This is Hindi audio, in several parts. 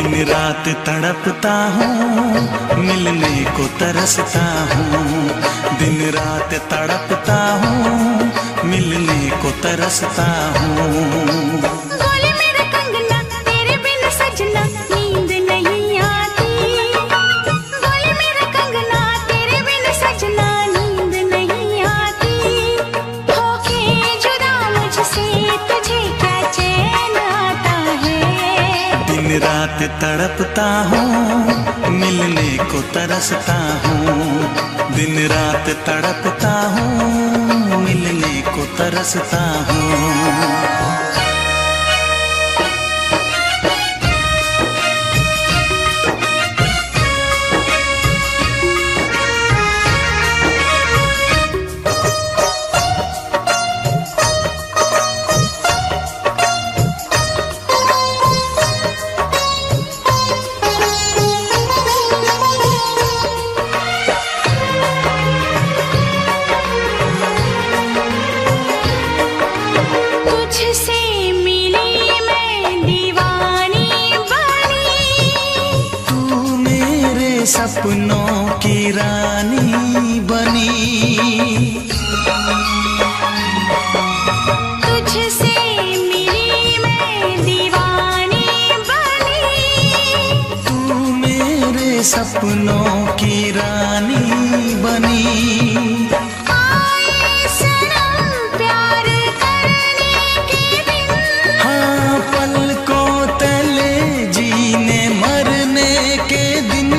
दिन रात तड़पता हूँ, मिलने को तरसता हूँ। दिन रात तड़पता हूँ, मिलने को तरसता हूँ। बोले मेरा कंगना तेरे बिन सजना नींद नहीं आती। बोले मेरा कंगना तेरे बिन सजना नींद नहीं आती। होके जुदा मुझसे तुझे क्या चैन आता है। दिन रात तड़पता हूँ, मिलने को तरसता हूँ। दिन रात तड़पता हूँ, मिलने को तरसता हूँ। तुझसे मिली मैं दीवानी बनी। तू मेरे सपनों की रानी बनी। तुझसे मिली मैं दीवानी बनी। तू मेरे सपनों की रानी बनी। आए सनम प्यार करने के दिन। हाँ, पलकों तले जीने मरने के दिन।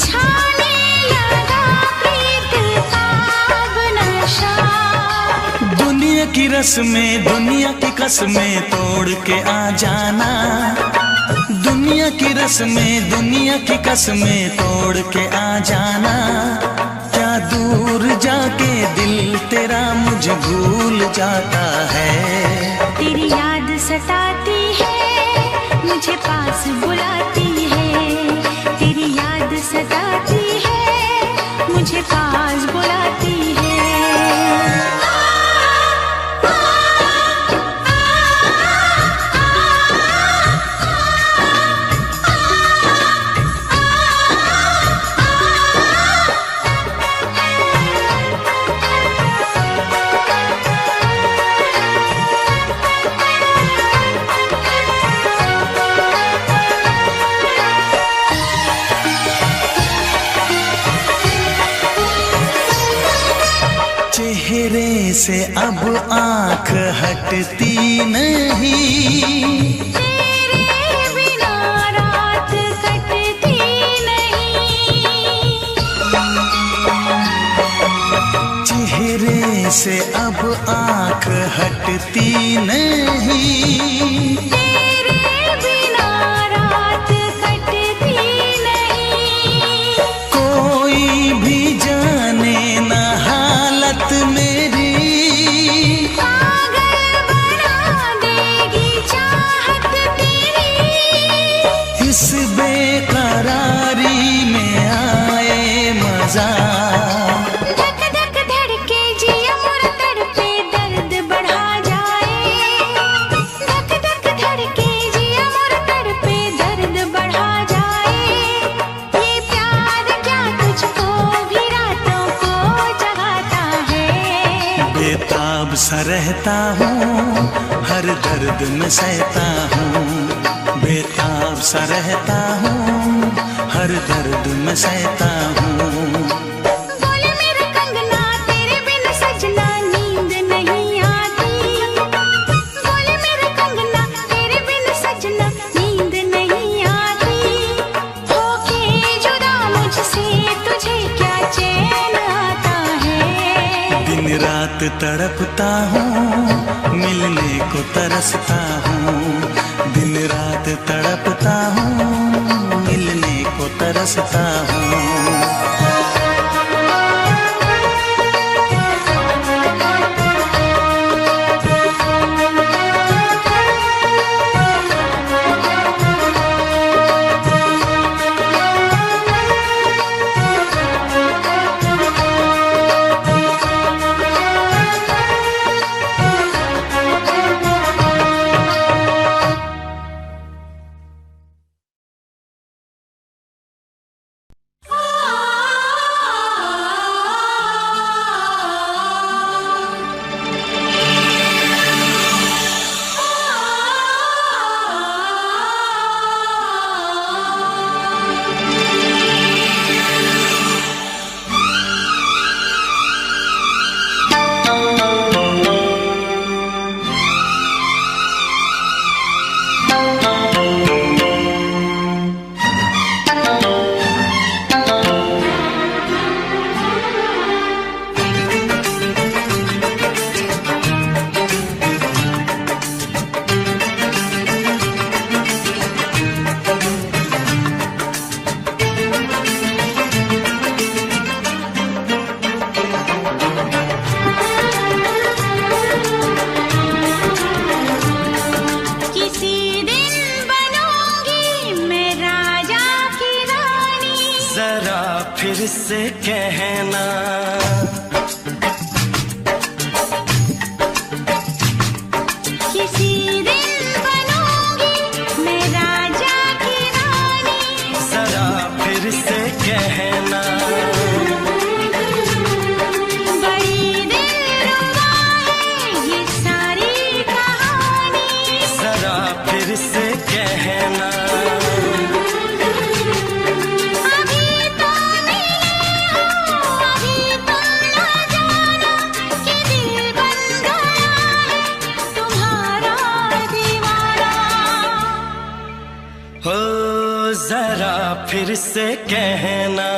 छाने लगा प्रीत का अब नशा। दुनिया की रस्में, दुनिया की कसमें तोड़ के आ जाना। दुनिया की रस्में, दुनिया की कसमें तोड़ के आ जाना। क्या दूर जाके दिल तेरा मुझे भूल जाता है। तेरी याद सताती है, मुझे पास बुलाती है। तेरी याद सताती है, मुझे पास बुलाती है। चेहरे से अब आँख हटती नहीं। तेरे बिना रात कटती नहीं। चेहरे से अब आँख हटती नहीं। तेरे बिना रात कटती नहीं। कोई भी जाने ना हालत मेरी। पागल बना देगी चाहत तेरी। इस बेकरारी में आए मजा। धक धक धड़के जिया मोरा तड़पे दर्द बढ़ा जाए। धक धक धड़के जिया मोरा तड़पे दर्द बढ़ा जाए। ये प्यार क्या तुझको भी रातों को जगाता है। बेताब सा रहता हूँ, हर दर्द में सहता हूँ। बेताब सा रहता हूँ, हर दर्द में सहता हूँ। बोले मेरा कंगना तेरे बिन सजना नींद नहीं आती। बोले मेरा कंगना तेरे बिन सजना नींद नहीं आती। होके जुदा मुझसे तुझे क्या चैन आता है। दिन रात तड़पता हूँ, मिलने को तरसता हूँ। दिन रात तड़पता हूँ, मिलने को तरसता हूँ। फिर से कहना किसी दिन बनूंगी मैं राजा की रानी, जरा फिर से कहना बड़ी दिलरुबा है ये सारी कहानी, जरा फिर से कहना हो जरा फिर से कहना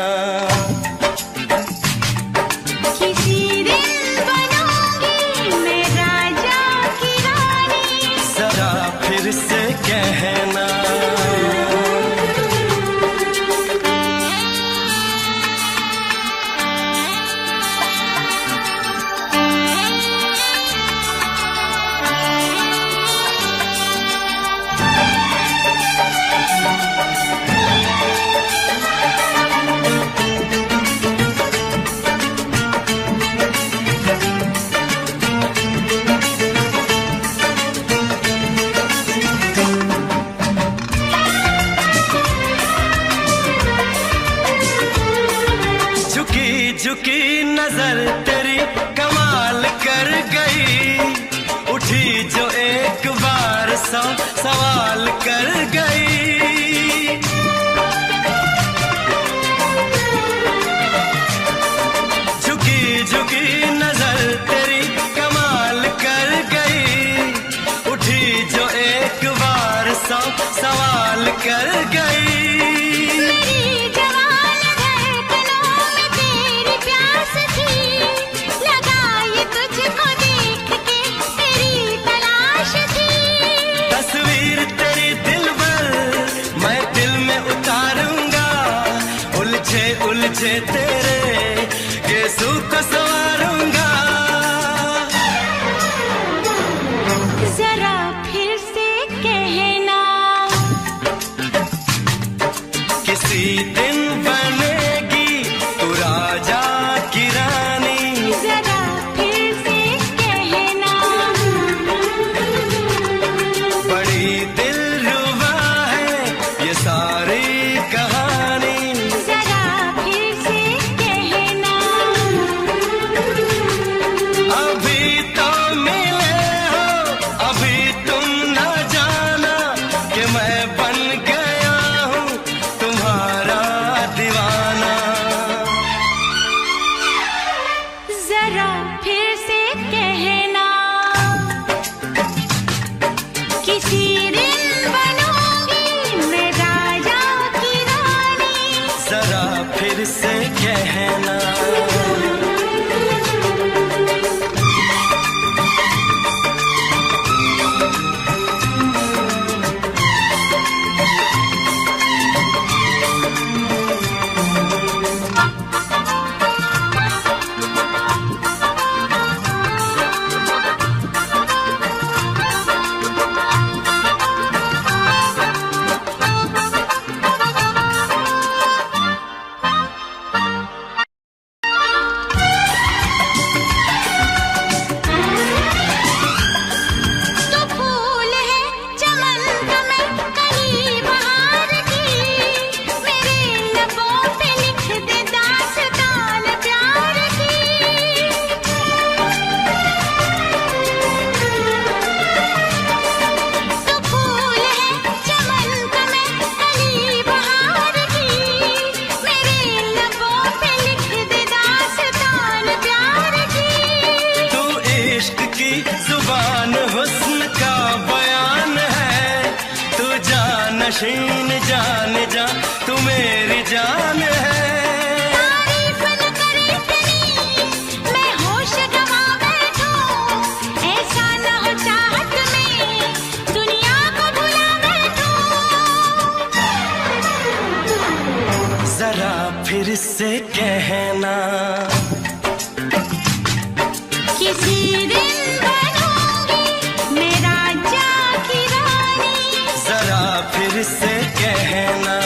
किसी दिन बनूंगी मैं राजा की रानी, जरा फिर से कहना झुकी नजर तेरी कमाल कर गई, उठी जो एक बार सौ सवाल कर गई। झुकी झुकी नजर तेरी कमाल कर गई, उठी जो एक बार सौ सवाल कर गई। उलझे तेरे केसू को संवारूंगा, जरा फिर से कहना किसी दिन बनेगी तू राजा की रानी, जरा फिर से कहना बड़ी दिलरुबा है ये सारी कहानी, अभी तो मिले हो अभी तुम न जाना कि मैं बन गया हूँ तुम्हारा दीवाना। जरा फिर से कहना किसी दिन बनूंगी मैं राजा की रानी, जरा फिर से कहना नशीन जान जा तू मेरी जान है। तारीफ न करे इतनी मैं होश गवा बैठूं, ऐसा न हो चाहत में दुनिया को भुला बैठूं। जरा फिर से कहना किसी दिन बनूंगी मैं राजा की रानी। जरा फिर से कहना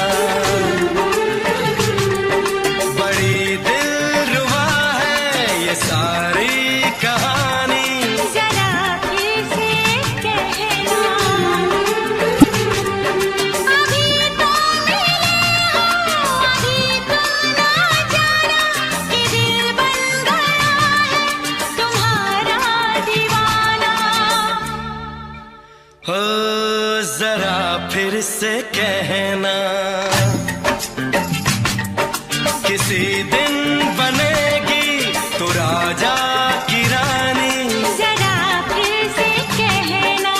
बड़ी दिलरुबा है ये सारी कहानी। जरा फिर से कहना अभी तो मिले हो, अभी तुम ना जाना कि दिल बन गया है तुम्हारा दीवाना। हो जरा फिर से कहना किसी दिन बनेगी तू राजा की रानी। जरा फिर से कहना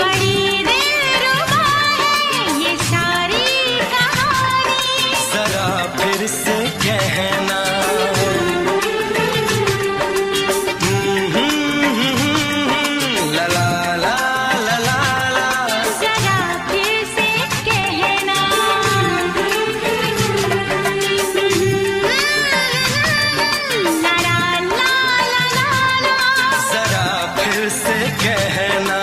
बड़ी दिलरुबा है ये सारी कहानी। जरा फिर से कहना ला ला ला ला ला ला। जरा फिर से कहना ला ला ला ला ला। जरा फिर से कहना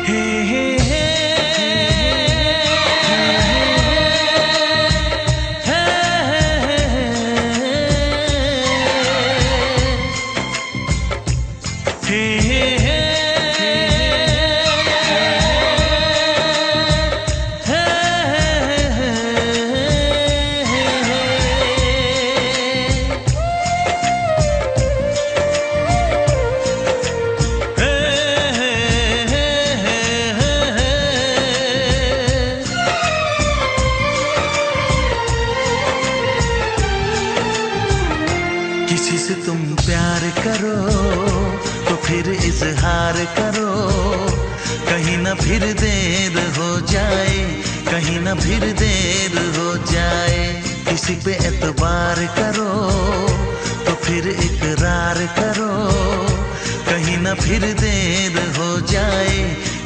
हे हे हे किसी से तुम प्यार करो तो फिर इजहार करो, कहीं ना फिर देर हो जाए, कहीं ना फिर देर हो जाए। किसी पे एतबार करो तो फिर इकरार करो, कहीं ना फिर देर हो जाए,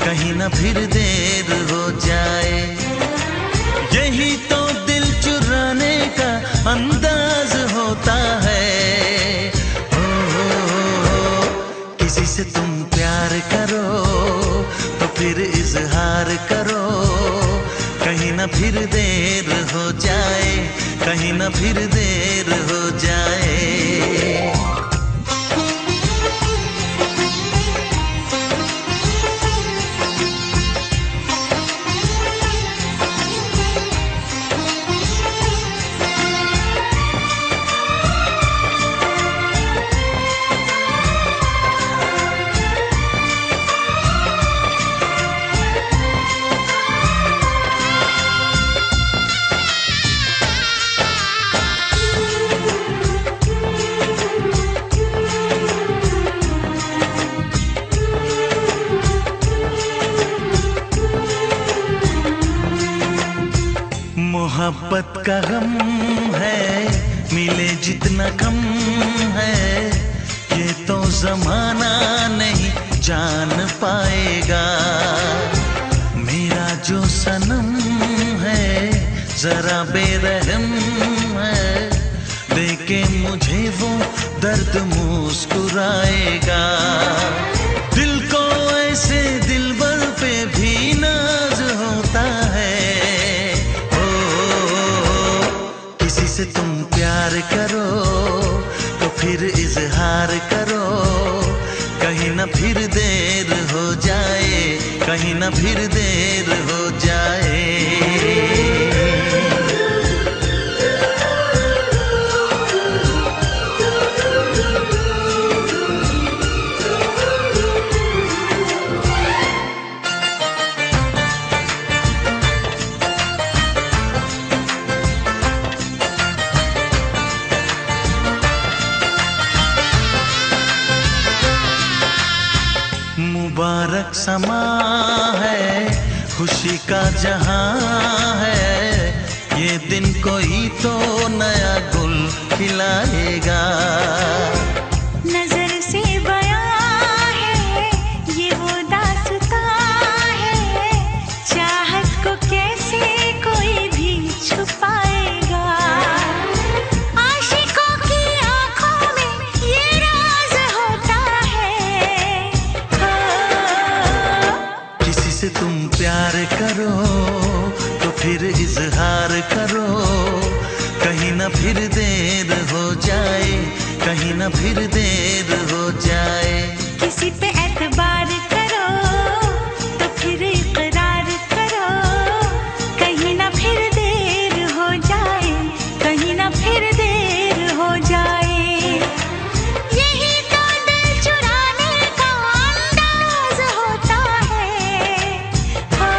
कहीं ना फिर देर हो जाए। यही तो दिल चुराने का अंदाज होता है। किसी से तुम प्यार करो तो फिर इजहार करो, कहीं ना फिर देर हो जाए, कहीं ना फिर देर हो जाए। मोहब्बत का गम है मिले जितना कम है, ये तो जमाना नहीं जान पाएगा। मेरा जो सनम है जरा बेरहम है, देखे मुझे वो दर्द मुस्कुराएगा। दिल को ऐसे दिलबर पे भी नाज होता है। किसी से तुम प्यार करो तो फिर इजहार करो, कहीं ना फिर देर हो जाए, कहीं ना फिर देर हो जाए। खुशी का जहां है, ये दिन कोई तो नया गुल खिलाएगा। नजर से बयां है ये वो दास्तां है, चाहत को कैसे कोई भी छुपाएगा। आशिकों की आंखों में ये राज होता है। किसी से तुम प्यार करो तो फिर इजहार करो, कहीं ना फिर देर हो जाए, कहीं ना फिर देर हो जाए। किसी पे एतबार करो तो फिर इकरार करो, कहीं ना फिर देर हो जाए, कहीं ना फिर देर हो जाए। यही तो दिल चुराने का अंदाज होता है। हो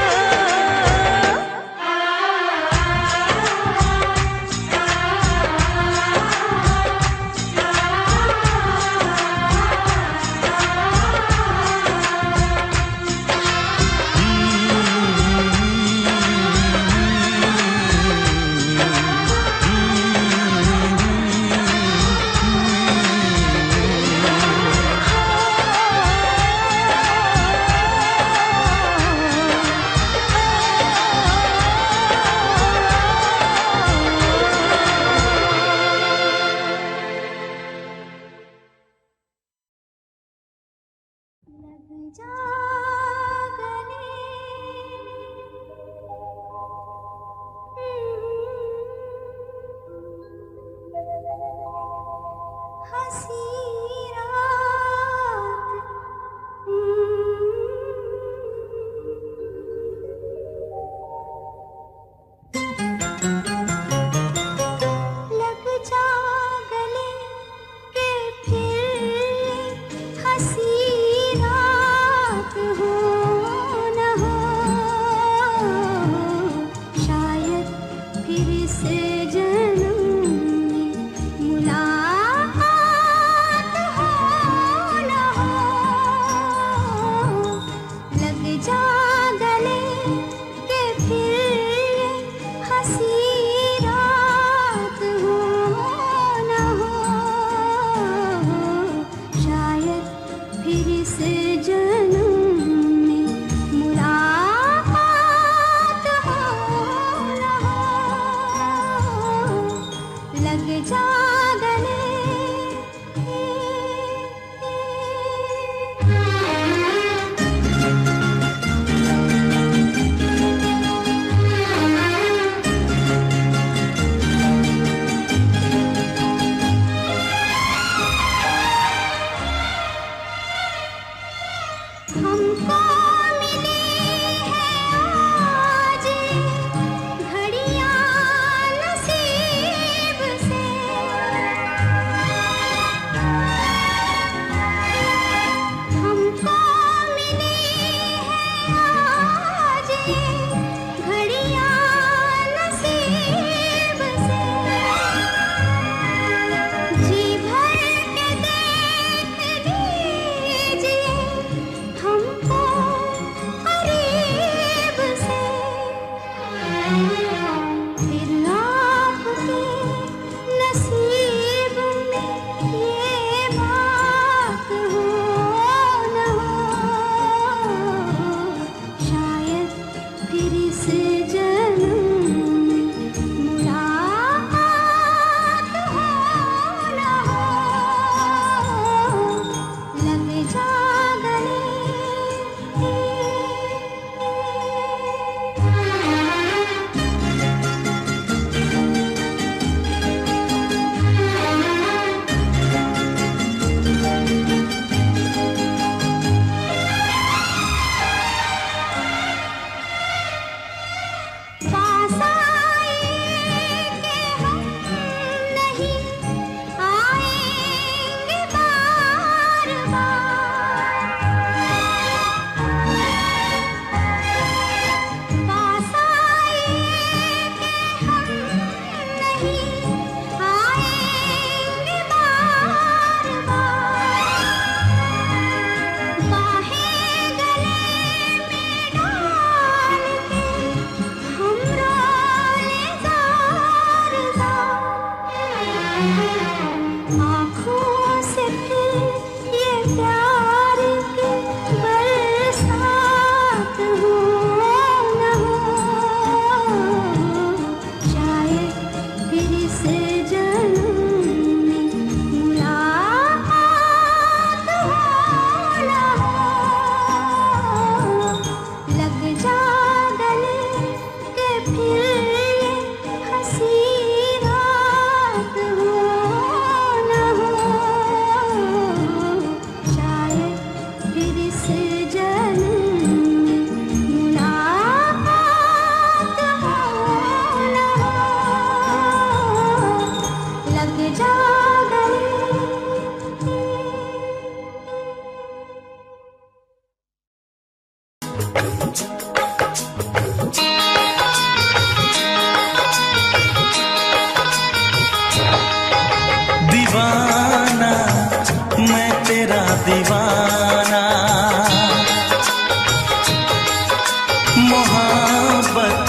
मोहब्बत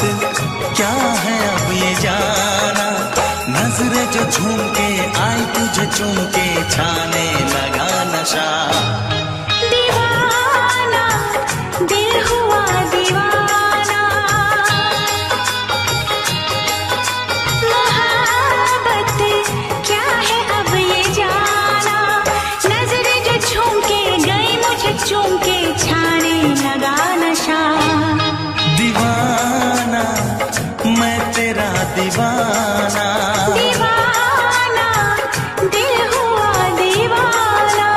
क्या है अब ये जाना, नजरें जो झूम के आई तुझे चूम के छाने लगा नशा। दीवाना दिल हुआ दीवाना, मोहब्बत क्या है अब ये जाना, नजरें जो झूम के गई मुझे चूम के छाने लगा नशा। दीवाना मैं तेरा दीवाना, दीवाना दिल हुआ दीवाना।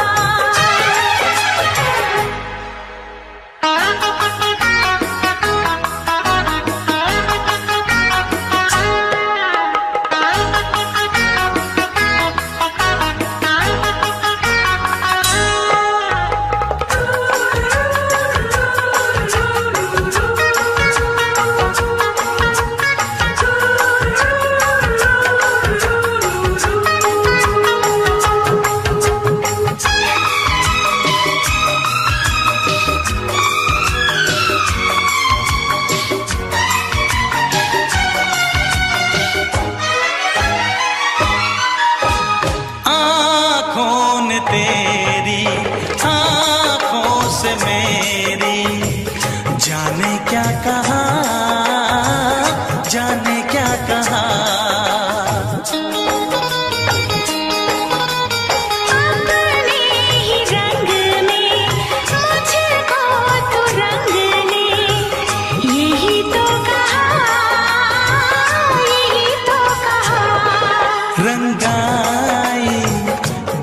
तेरी आँखों से मेरी जाने क्या कहा, जाने क्या कहा। अपने ही रंग में मुझको तो रंग ले, यही तो कहा, यही तो कहा। रंगाई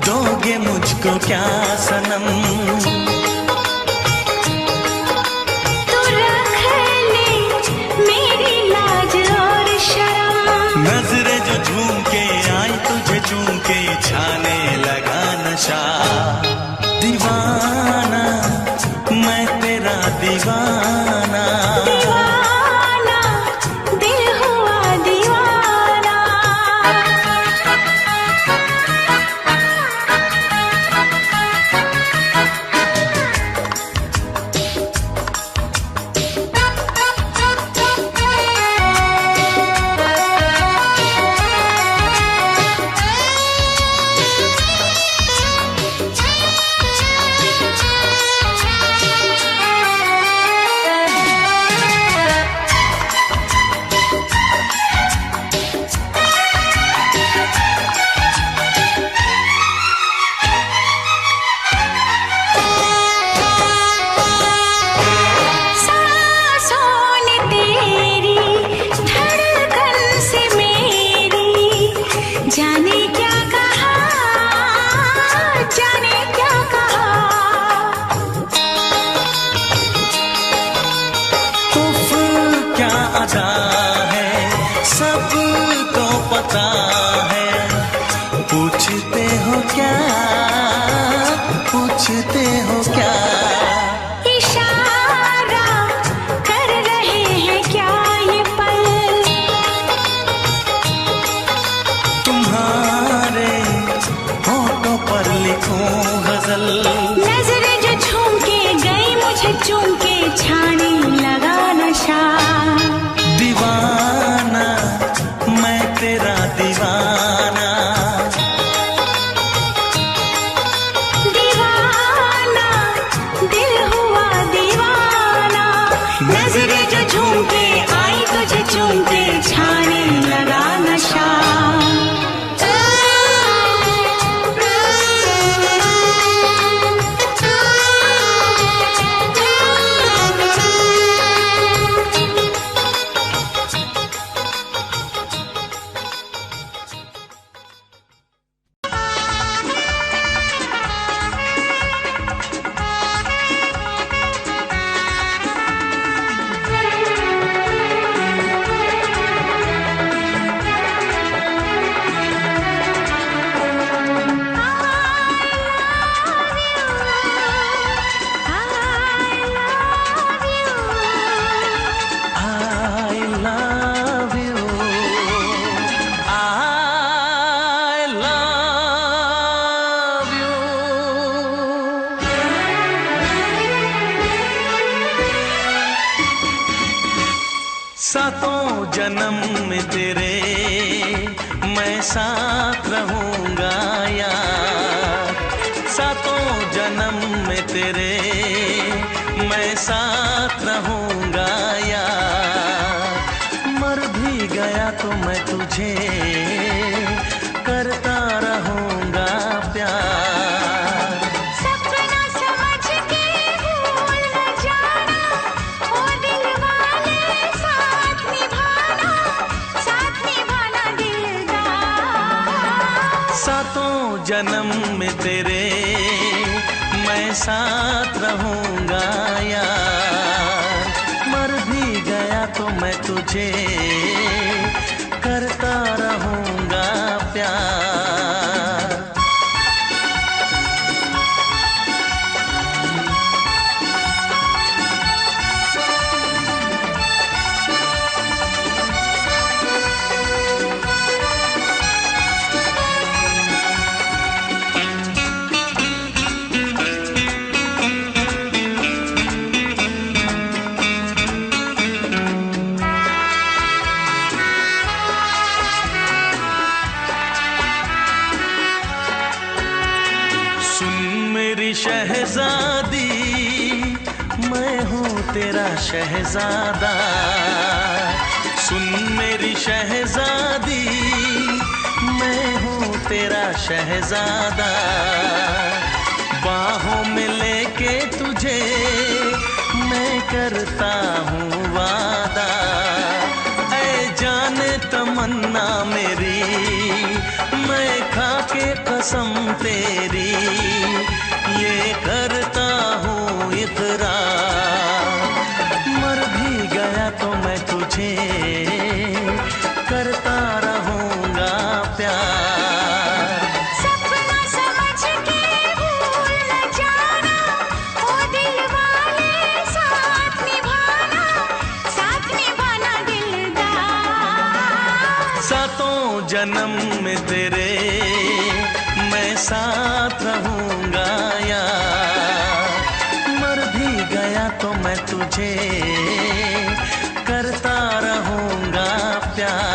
दोगे मुझको क्या सनम, तू रख ले मेरी लाज और शर्म, नजरें जो झूम के आई तुझे चूम के छाने लगा नशा। दीवाना मैं तेरा दीवाना, दीवाना दिल हुआ दीवाना। जाने क्या कहा, जाने क्या कहा। उफ क्या अदा है सबको पता है, पूछते हो क्या, पूछते हो क्या। इशारा कर रहे हैं क्या ये पल, तुम्हारे होठों पर लिखूं गजल, नजरें जो झूम के गई मुझे चूम के छाने लगा नशा। दीवाना मैं तेरा दीवाना। सातों जन्म में तेरे मैं साथ रहूंगा यार, सातों जन्म में तेरे मैं साथ रहूंगा यार। मर भी गया तो मैं तुझे करता रहूंगा प्यार। सपना समझ के भूल न जाना, ओ दिल वाले साथ निभाना दिलदार। सातों जन्म में तेरे मैं साथ रहूंगा यार, मर भी गया तो मैं तुझे करता रहूंगा प्यार। शहजादी मैं हूँ तेरा शहजादा, सुन मेरी शहजादी मैं हूँ तेरा शहजादा। बाहों में लेके तुझे मैं करता हूँ वादा, ऐ जाने तमन्ना मेरी मैं खा के कसम तेरी ये करता हूँ इकरार। मर भी गया तो मैं तुझे करता रहूंगा प्यार। सपना समझ के भूल न जाना, ओ दिल वाले साथ निभाना दिलदार। सातों जन्म में तेरे मैं साथ रहूंगा यार, मर भी गया तो मैं तुझे करता रहूंगा प्यार।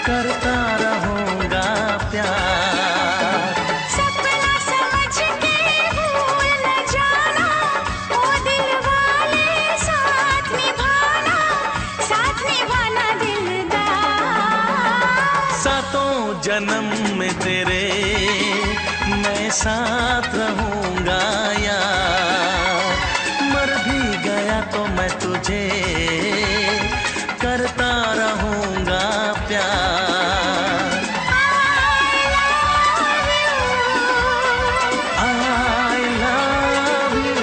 करता रहूंगा प्यार। सपना समझ के भूल न जाना, ओ दिल वाले साथ निभाना दिलदार। सातों जन्म में तेरे मैं साथ रहूंगा यार, मर भी गया तो मैं तुझे करता रहूंगा प्यार। I love you।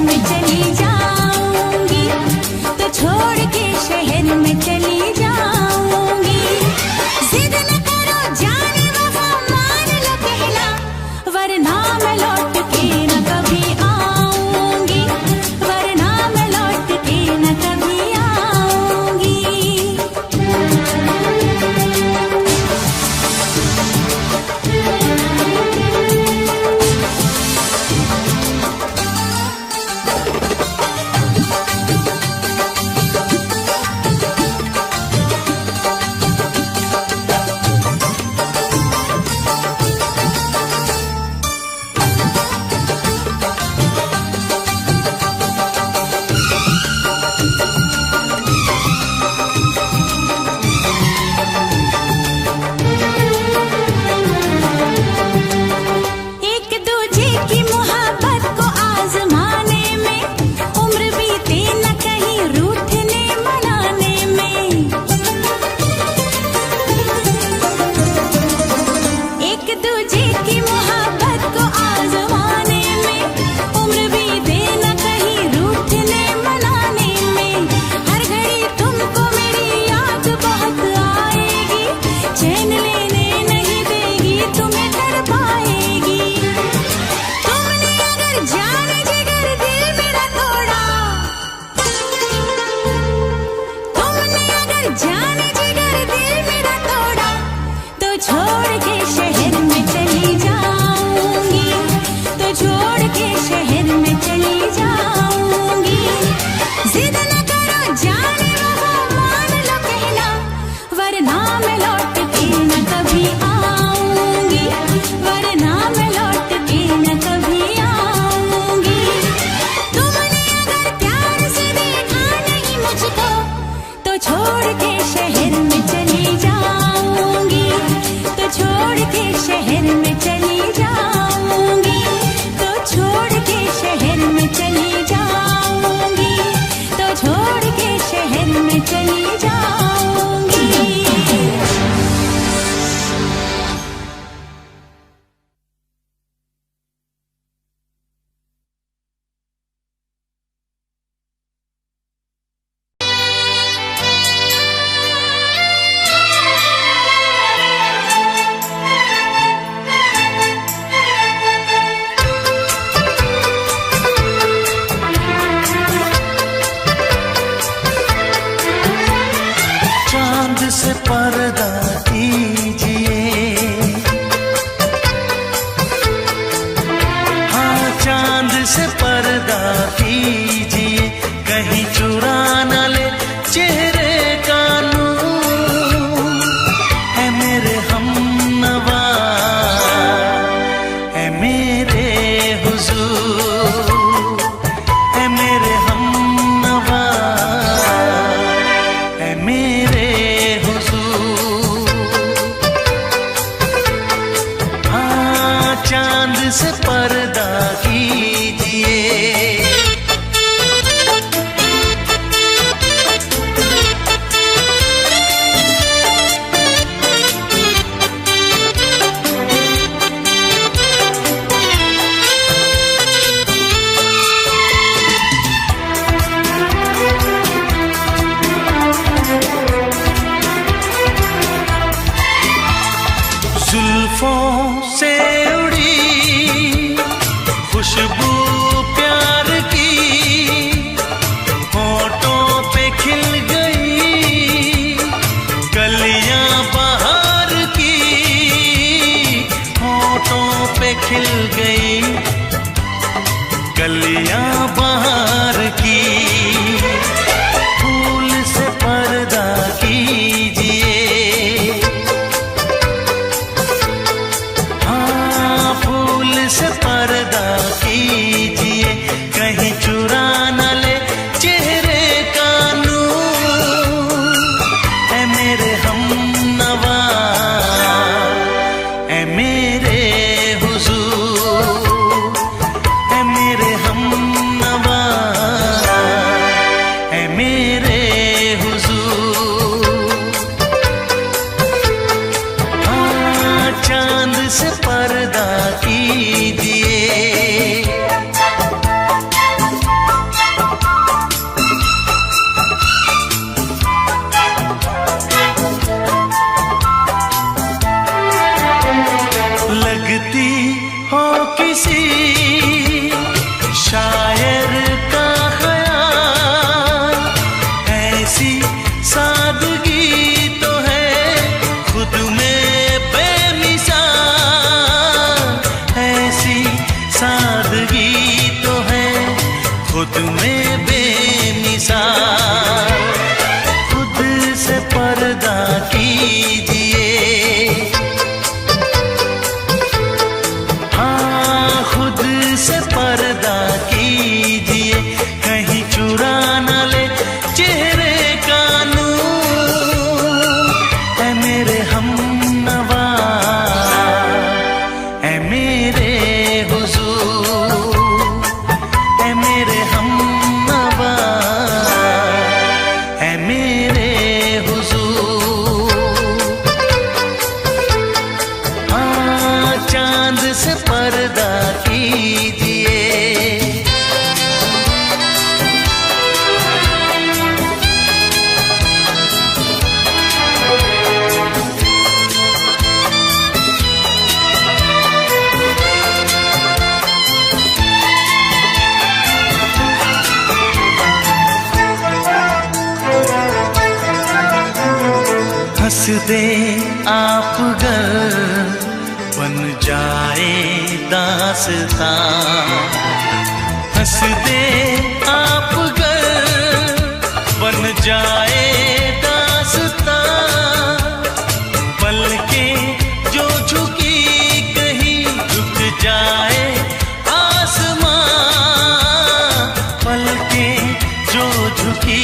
में चली जाऊंगी, तो छोड़ के शहर में चली जाऊंगी। जिद न करो जाने वफा, मान लो कहना, वरना मैं लौट के न कभी आऊंगी, वरना मैं लौट के न कभी आऊंगी। एक दूजे की मोहब्बत को आजमाने में उम्र बीते न कहीं रूठने मनाने में। एक दूजे की मोहब्बत को आजमाने में उम्र बीते न कहीं रूठने मनाने में। हर घड़ी तुमको मेरी याद बहुत आएगी, चैन लेने नहीं देगी, तुम्हें तड़पाएगी। तुमने अगर जान जिगर दिल मेरा तोड़ा, तुमने अगर जान जिगर दिल मेरा तोड़ा, तो छोड़ के शहर में चली जाऊंगी, तो छोड़ के शहर में चली जाऊंगी। जिद न करो जाने वफा, मान लो कहना, वरना मैं लौट के न कभी आऊंगी, वरना मैं लौट के न कभी आऊंगी। तुमने अगर प्यार से देखा नहीं मुझको, तो छोड़ के शहर में चली जाऊंगी, तो छोड़ के शहर में चली जाऊंगी, तो छोड़ के शहर में चली जाऊंगी, तो छोड़ के शहर में चली जाऊंगी। चांद से पर्दा कीजिए, हाँ चांद से पर्दा कीजिए, कहीं चुरा न ले चेहरे का नूर। है मेरे हमनवा, है मेरे हुजूर, है मेरे हमनवा, है मेरे हुजूर। हाँ चांद से पर्दा कीजिए। जुल्फों से उड़ी खुशबू प्यार की, होठों पे खिल गई कलियां बहार की, होठों पे खिल गई कलियां बहार की। फूल से पर्दा कीजिए, हाँ फूल से पर्दा कीजिए, कहीं चुरा न ले चेहरे का नूर। है मेरे हमनवा, है मेरे हुजूर, है मेरे हम मेरे हुजूर, ऐ मेरे हमनवा, ऐ मेरे हुजूर। हाँ, चांद से पर्दा कीजिए, हंस दे आप गर बन जाए दास्तां, हंस दे आप गर बन जाए दास्तां। पलकें जो झुकी कहीं झुक जाए आसमां, पलकें जो झुकी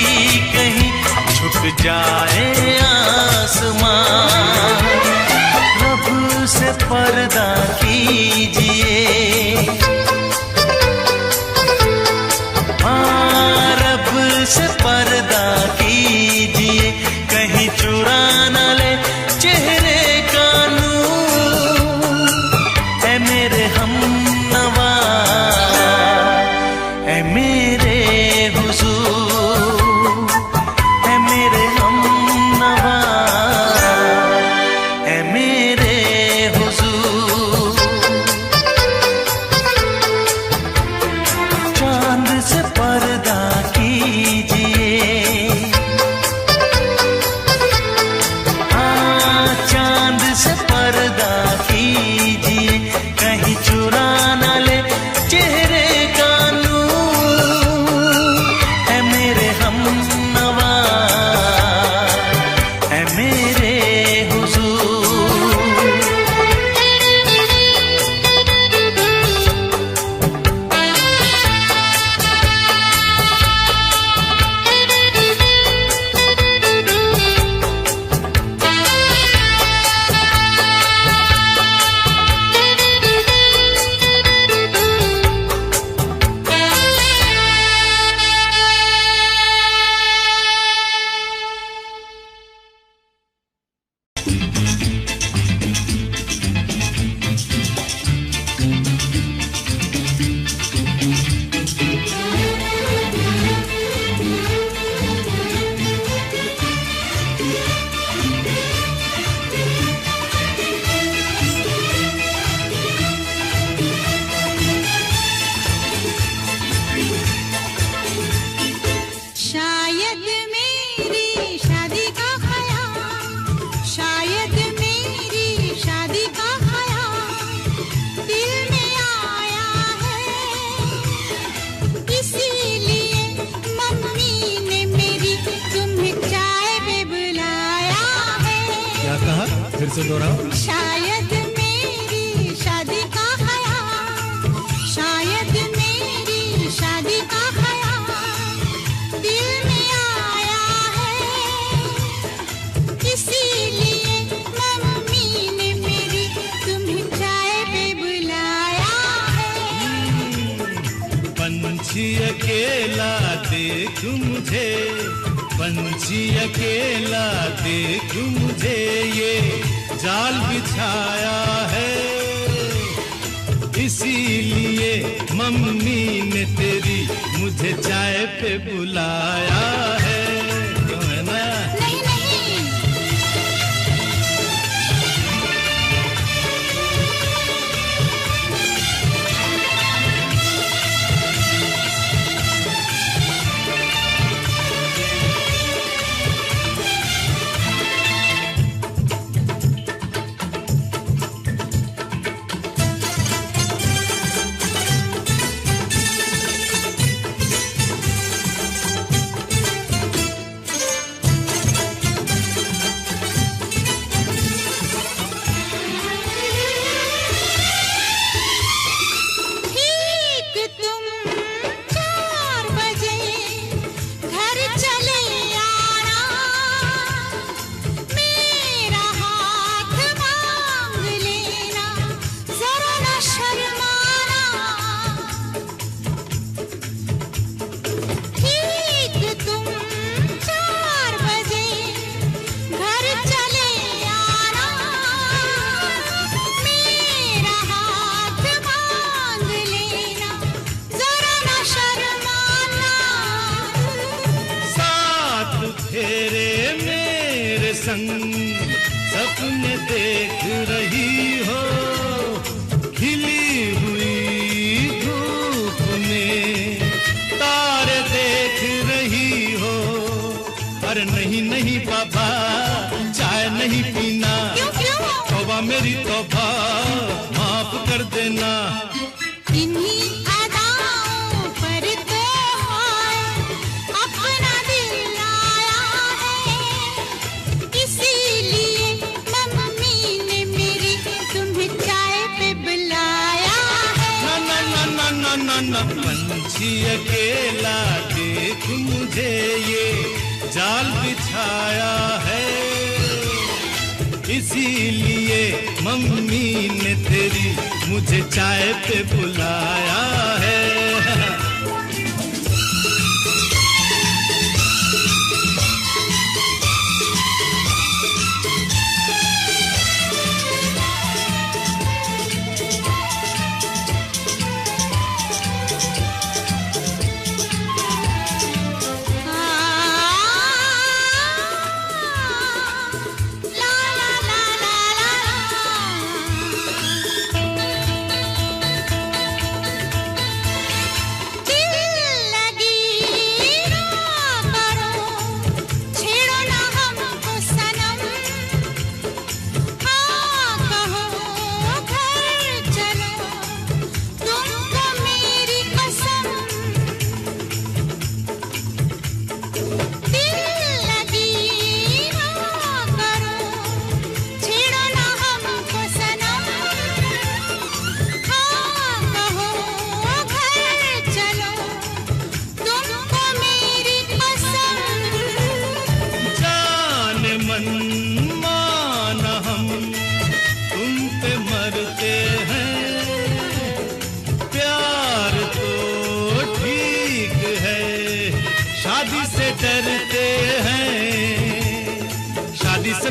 कहीं झुक जाए आसमां। रब से पर्दा कीजिए, हाँ रब से पर्दा कीजिए, कहीं चुरा न ले चेहरे का नूर। ऐ मेरे हमनवा, ऐ मेरे हुजूर, ऐ मेरे हमनवा, ऐ मेरे हुजूर। चांद से पर्दा कीजिए, हाँ चांद से पर्दा कीजिए, कहीं चुरा न ले चेहरे का नूर। ऐ मेरे हमनवा, ऐ मेरे हुजूर। शायद मेरी शादी का ख्याल, शायद मेरी शादी का ख्याल दिल में आया है। इसीलिए मम्मी ने मेरी तुम्हें चाय पे बुलाया है। क्या कहा? फिर से दोहराओ। शायद मेरी शादी का ख्याल, शायद मेरी शादी का ख्याल दिल में आया है। इसीलिए मम्मी ने मेरी तुम्हें चाय पे बुलाया है। पंछी अकेला देख मुझे, पंछी अकेला देख मुझे, ये जाल बिछाया है। इसीलिए मम्मी ने तेरी मुझे चाय पे बुलाया है। क्यों है ना? नहीं नहीं, संग सपने देख रही हो, खिली हुई धूप में तारे देख रही हो। अरे नहीं नहीं बाबा, चाय नहीं पीना, तौबा मेरी तौबा, माफ कर देना। इन्हीं अदाओं पर तो अपना दिल आया है, इसीलिए मम्मी ने मेरी तुम्हें चाय पे बुलाया है। ना ना ना ना ना ना, पंछी अकेला देख मुझे ये जाल बिछाया है, इसीलिए मम्मी ने तेरी मुझे चाय पे बुलाया है।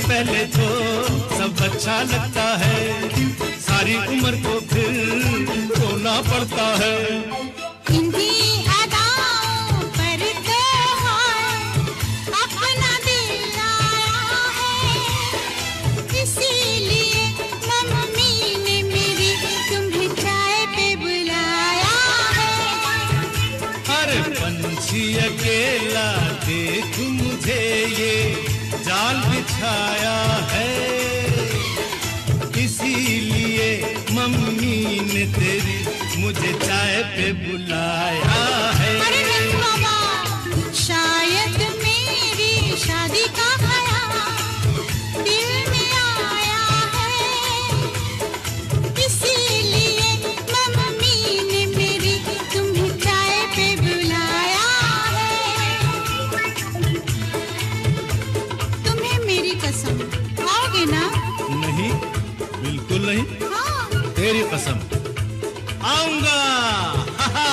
पहले तो सब अच्छा लगता है, सारी उम्र को फिर रोना पड़ता है। इन्हीं अदाओं पर तो अपना दिल आया है, इसीलिए मम्मी ने मेरी तुम्हें चाय पे बुलाया है। अरे पंछी अकेला देख मुझे ये जाल बिछाया है, इसीलिए मम्मी ने तेरी मुझे चाय पे बुलाया है। अरे नहीं बाबा, शायद मेरी शादी का ख्याल दिल में आया है, इसीलिए मम्मी ने मेरी तुम्हें चाय पे बुलाया है। तुम्हें मेरी कसम, आओगे ना? नहीं, बिल्कुल नहीं। हाँ। तेरी कसम, आऊंगा। हा हा।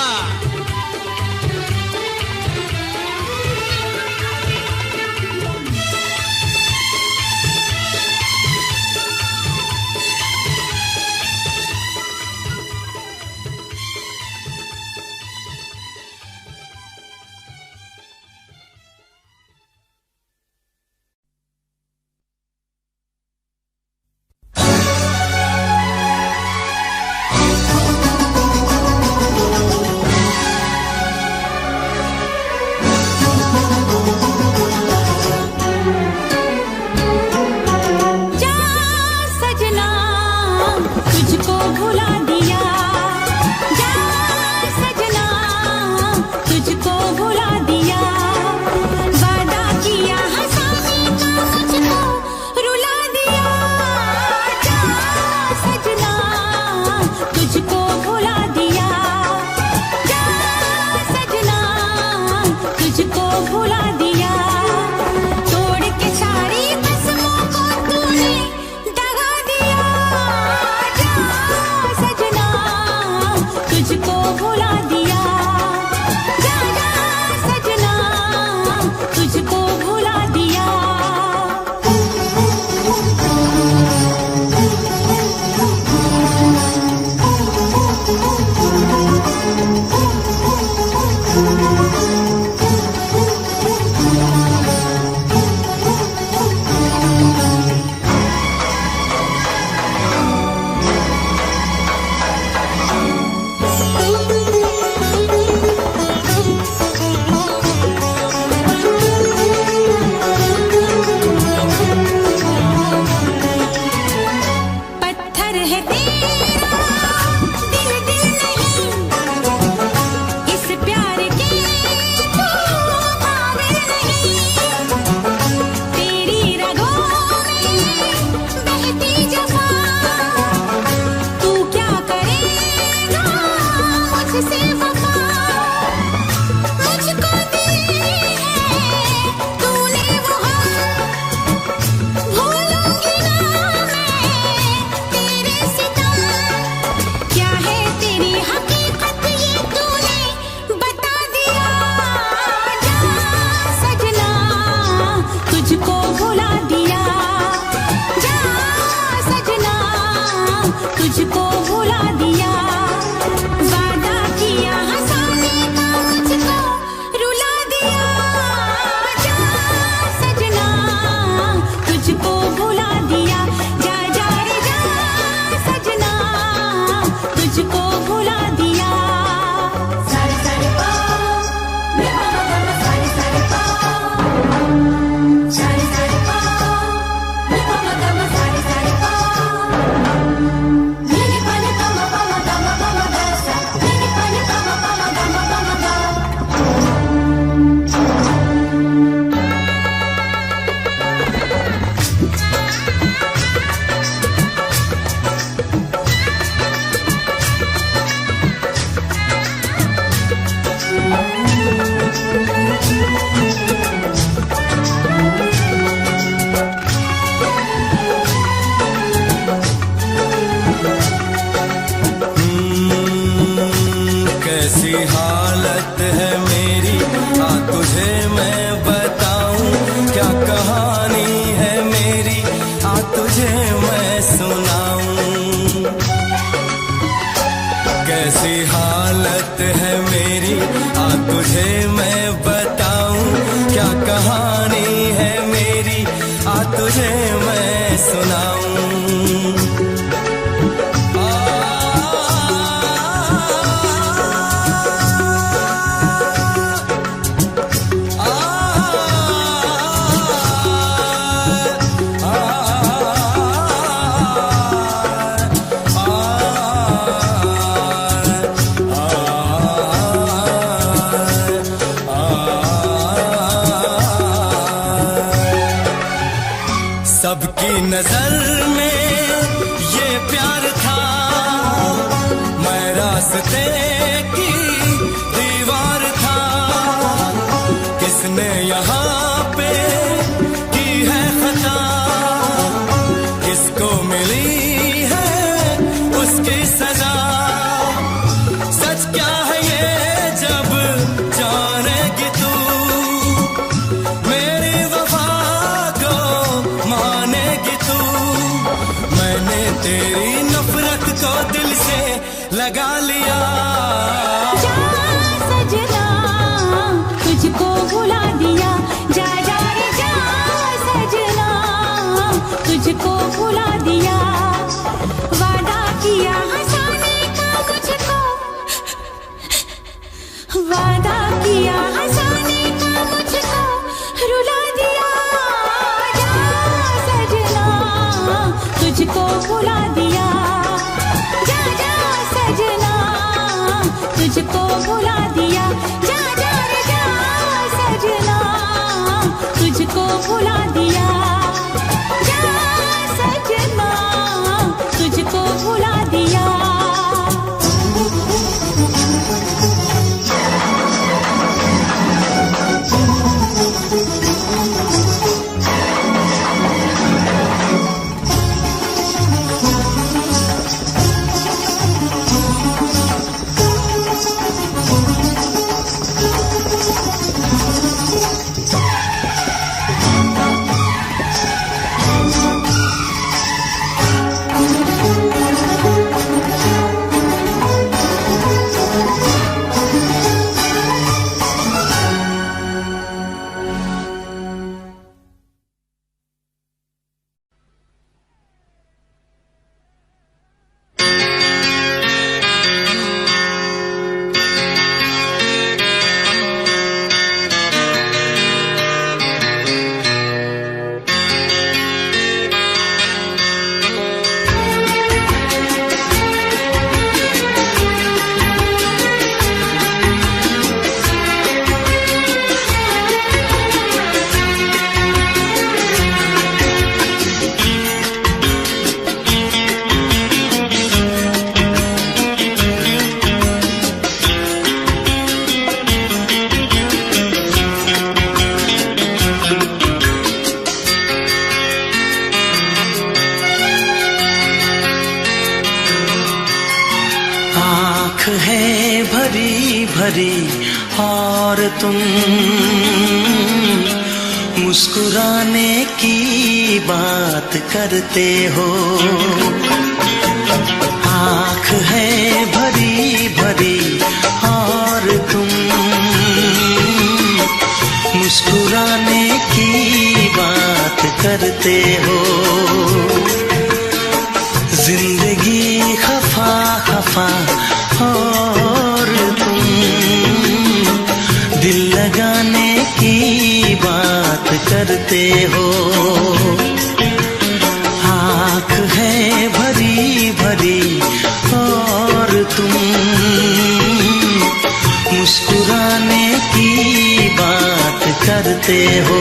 कैसी हालत है मेरी, आ तुझे मैं बताऊं, क्या कहानी है मेरी, आ तुझे मैं सुनाऊं। सबकी नजर में ये प्यार था, मैं रास्ते की दीवार था, किसने यहाँ पे की है खता, किसको मिली है उसकी सजा। सच क्या है ये जब जानेगी तू, मेरी वफा को मानेगी तू। मैंने तेरी नफरत को दिल से लगा लिया। जा सजना तुझको भुला दिया, जा जा रे जा सजना तुझको भुला दिया। वादा किया हंसाने का मुझको, वादा किया हंसाने का मुझको रुला दिया। जा सजना तुझको भुला दिया, जा जा सजना तुझको भुला दिया। जा जा रे जा सजना तुझको भुला दिया, जा सजना तुझको भुला दिया। आँख है भरी भरी और तुम मुस्कुराने की बात करते हो। आँख है भरी भरी और तुम मुस्कुराने की बात करते हो। जिंदगी खफा खफा और तुम दिल लगाने की बात करते हो। आँख है भरी भरी और तुम मुस्कुराने की बात करते हो।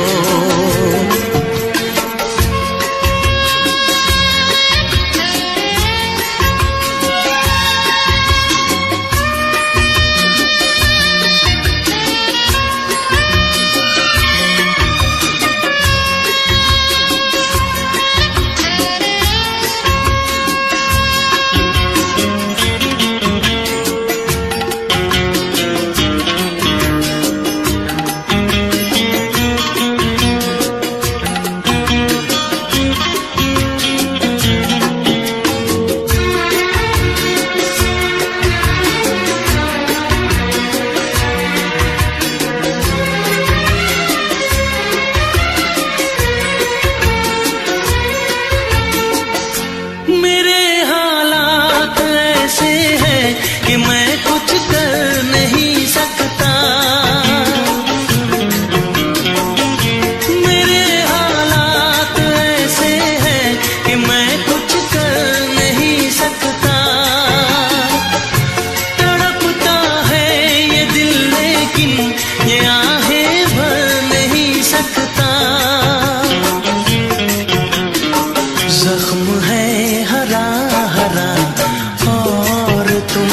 तुम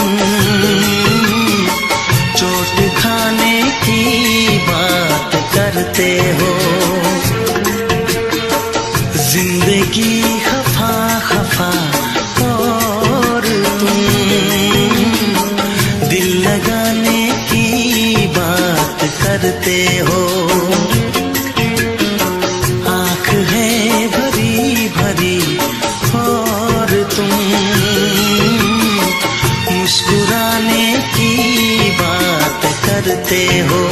चोट खाने की बात करते हो। जिंदगी खफा खफा और तुम दिल लगाने की बात करते हो। आँख है भरी भरी और तुम मुस्कुराने की बात करते हो।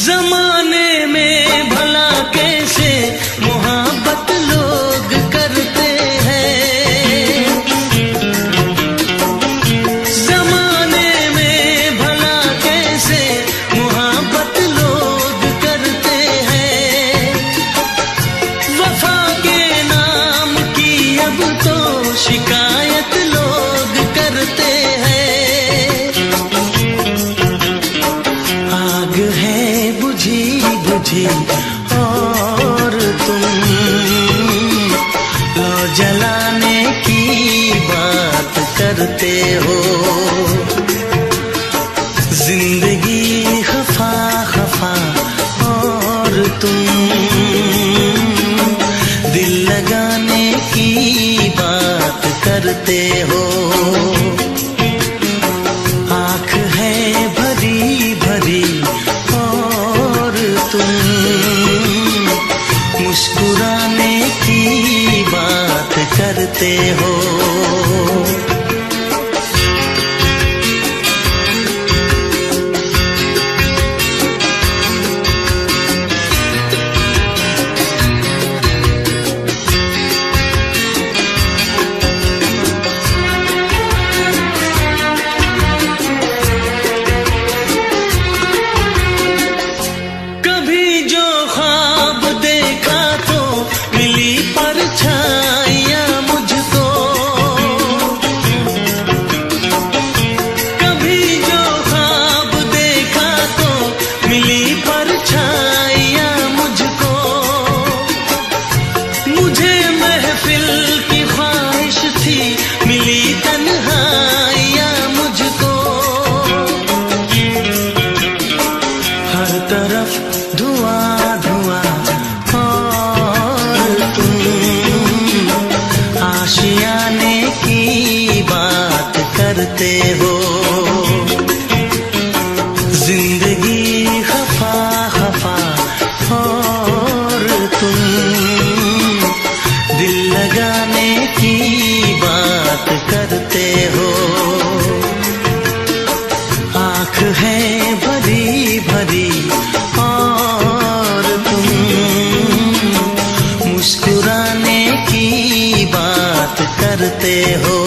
जमाने में भला कैसे मोहब्बत लोग करते हैं। जमाने में भला कैसे मोहब्बत लोग करते हैं। वफा के नाम की अब तो शिकायत लोग करते हैं। आग है बुझी बुझी और तुम लो जलाने की बात करते हो। जिंदगी खफा खफा और तुम दिल लगाने की बात करते हो। आँख है भरी भरी और तुम मुस्कुराने की बात करते हो। धुआं धुआं और तुम आशियाने की बात करते हो। जिंदगी खफा खफा और तुम दिल लगाने की बात करते हो। आँख है भरी भरी और तुम मुस्कुराने की बात करते हो।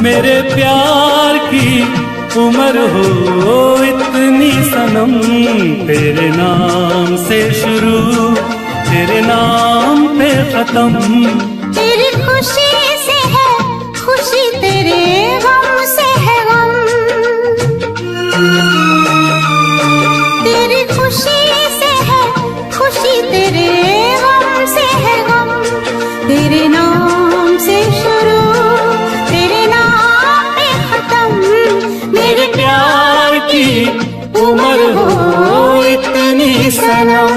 मेरे प्यार की उम्र हो इतनी सनम, तेरे नाम से शुरू तेरे नाम पे खत्म। तेरी खुशी से है खुशी, तेरे गम से है गम। तेरी खुशी से है खुशी, तेरे गम से है गम। तेरे नाम से शुरू तेरे नाम पे खत्म। मेरे प्यार की उम्र हो इतनी सनम।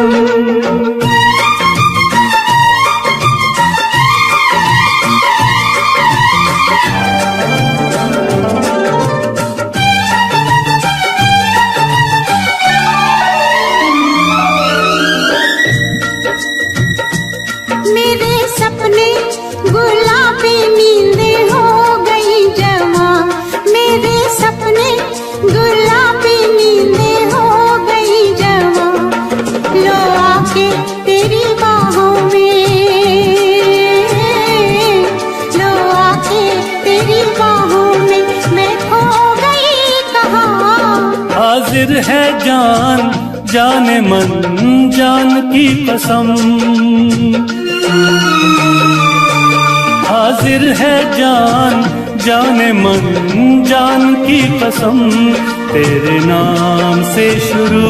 मेरे सपने गुलाबी नींदें हो गई जमा। मेरे सपने गुलाबी नींदें हो गई जमा। लो आके तेरी बाहों में, लो आके तेरी बाहों में मैं खो गई कहाँ। हाजिर है जान जाने मन जान की कसम, हाजिर है जान जाने मन जान की कसम। तेरे नाम से शुरू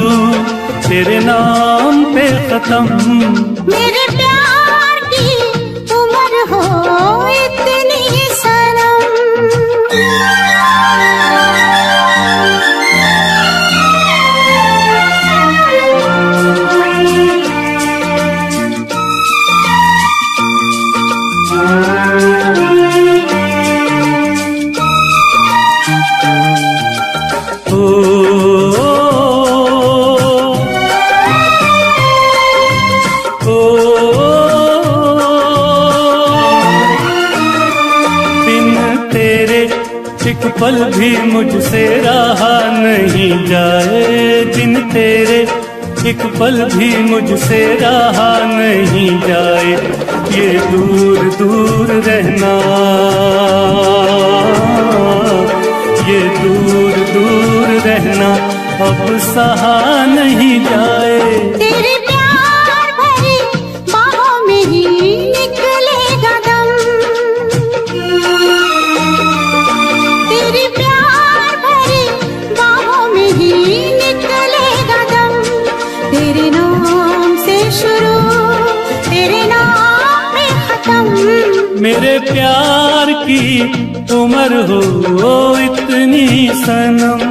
तेरे नाम पे खत्म। मेरे प्यार की उम्र हो इतनी सनम। एक पल भी मुझसे रहा नहीं जाए, दिन तेरे एक पल भी मुझसे रहा नहीं जाए। ये दूर दूर रहना, ये दूर दूर रहना अब सहा नहीं जाए। तेरे प्यार भरी बाहों में ही निकलेगा दम। तेरे प्यार भरी बाहों में ही निकलेगा दम। तेरे नाम से शुरू तेरे नाम पे खत्म। मेरे प्यार की उम्र हो इतनी सनम।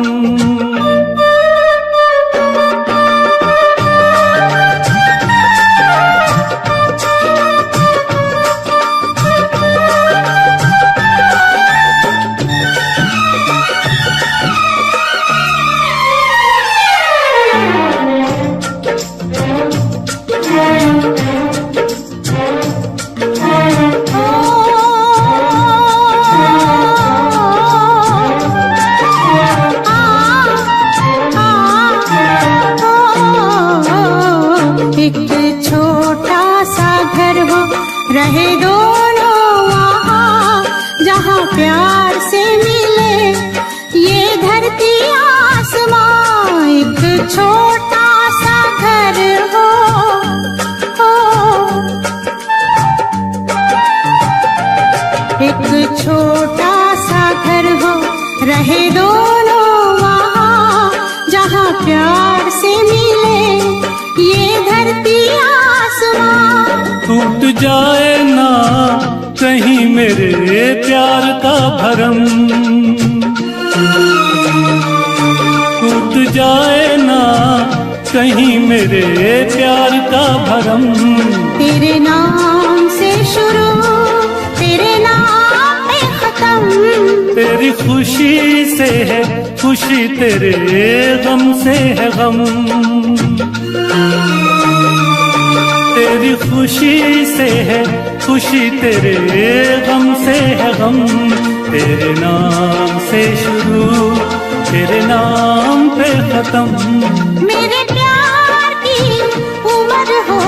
रहे दोनों वहाँ जहाँ प्यार से मिले ये धरती आसमां। एक छोटा सा घर हो, एक छोटा सा घर हो, रहे दोनों वहाँ जहाँ प्यार से मिले ये धरती आसमां। टूट जाए ना कहीं मेरे प्यार का भरम, टूट जाए ना कहीं मेरे प्यार का भरम। तेरे नाम से शुरू तेरे नाम पे खत्म। तेरी खुशी से है खुशी, तेरे गम से है गम। तेरी खुशी से है खुशी, तेरे गम से है गम। तेरे नाम से शुरू तेरे नाम पे खत्म। मेरे प्यार की उम्र हो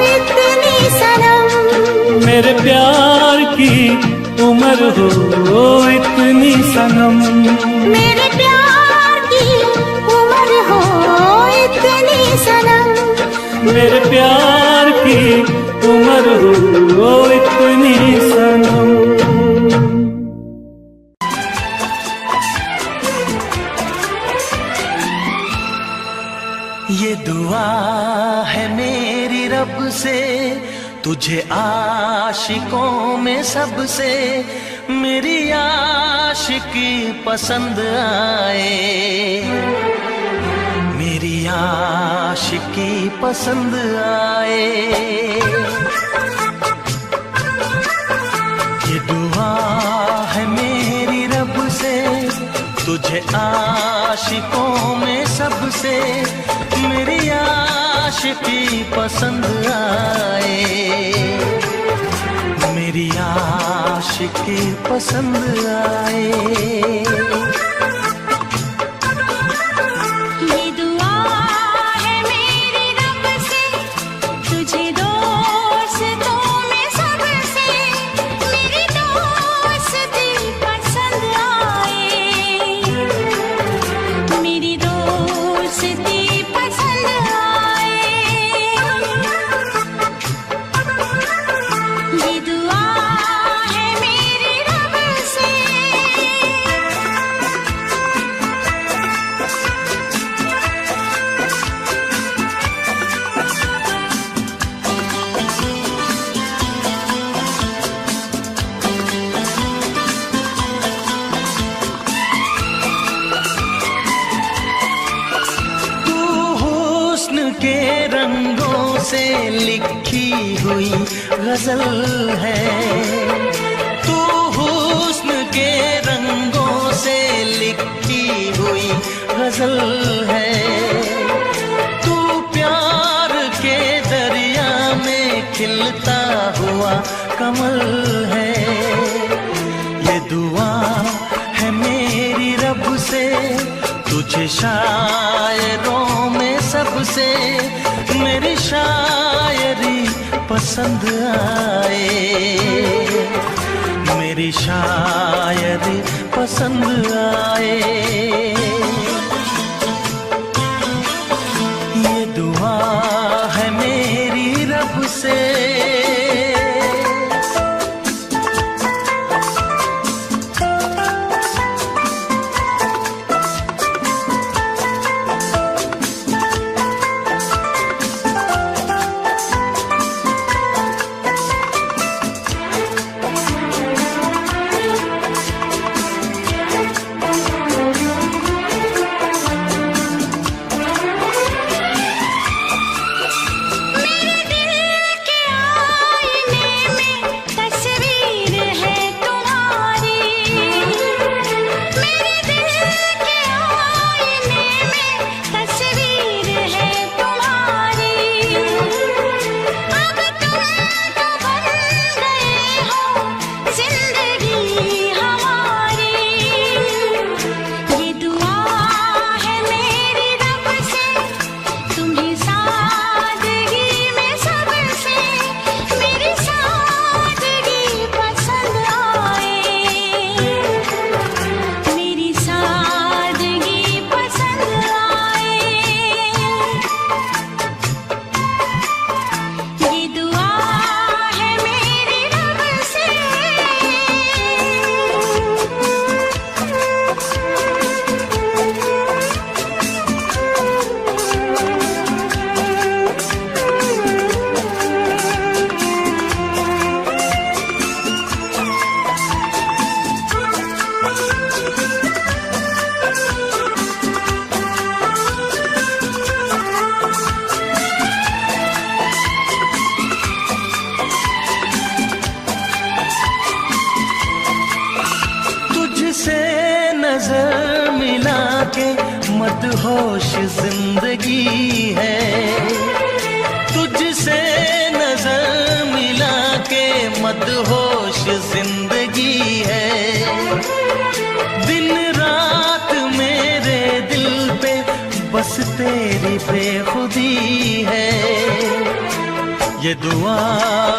इतनी सनम। मेरे प्यार की उम्र उम्र हो इतनी सनम, मेरे प्यार की उम्र हो इतनी सनम, मेरे प्यार की उम्र हो इतनी सनम। ये दुआ है मेरी रब से, तुझे आशिकों में सबसे मेरी आशिकी पसंद आए, मेरी आशिकी पसंद आए। ये दुआ है मेरी रब से, तुझे आशिकों में सबसे मेरी आशिकी पसंद आए, मेरी आशिकी पसंद आए। ये दुआ है मेरी रब से, तुझे दोस्तों में सबसे मेरी दोस्ती पसंद आए, मेरी दोस्ती पसंद आए। ये दुआ है मेरी रब से। तू हुस्न के रंगों से लिखी हुई गजल है, तू हुस्न के रंगों से लिखी हुई गजल है, तू प्यार के दरिया में खिलता हुआ कमल है। ये दुआ है मेरी रब से, तुझे शायरों में सबसे मेरी शायरी पसंद आए, मेरी शायरी पसंद आए। ये दुआ है मेरी रब से। नजर मिला के मदहोश जिंदगी है, तुझसे नजर मिला के मदहोश जिंदगी है। दिन रात मेरे दिल पे बस तेरी बेखुदी है। ये दुआ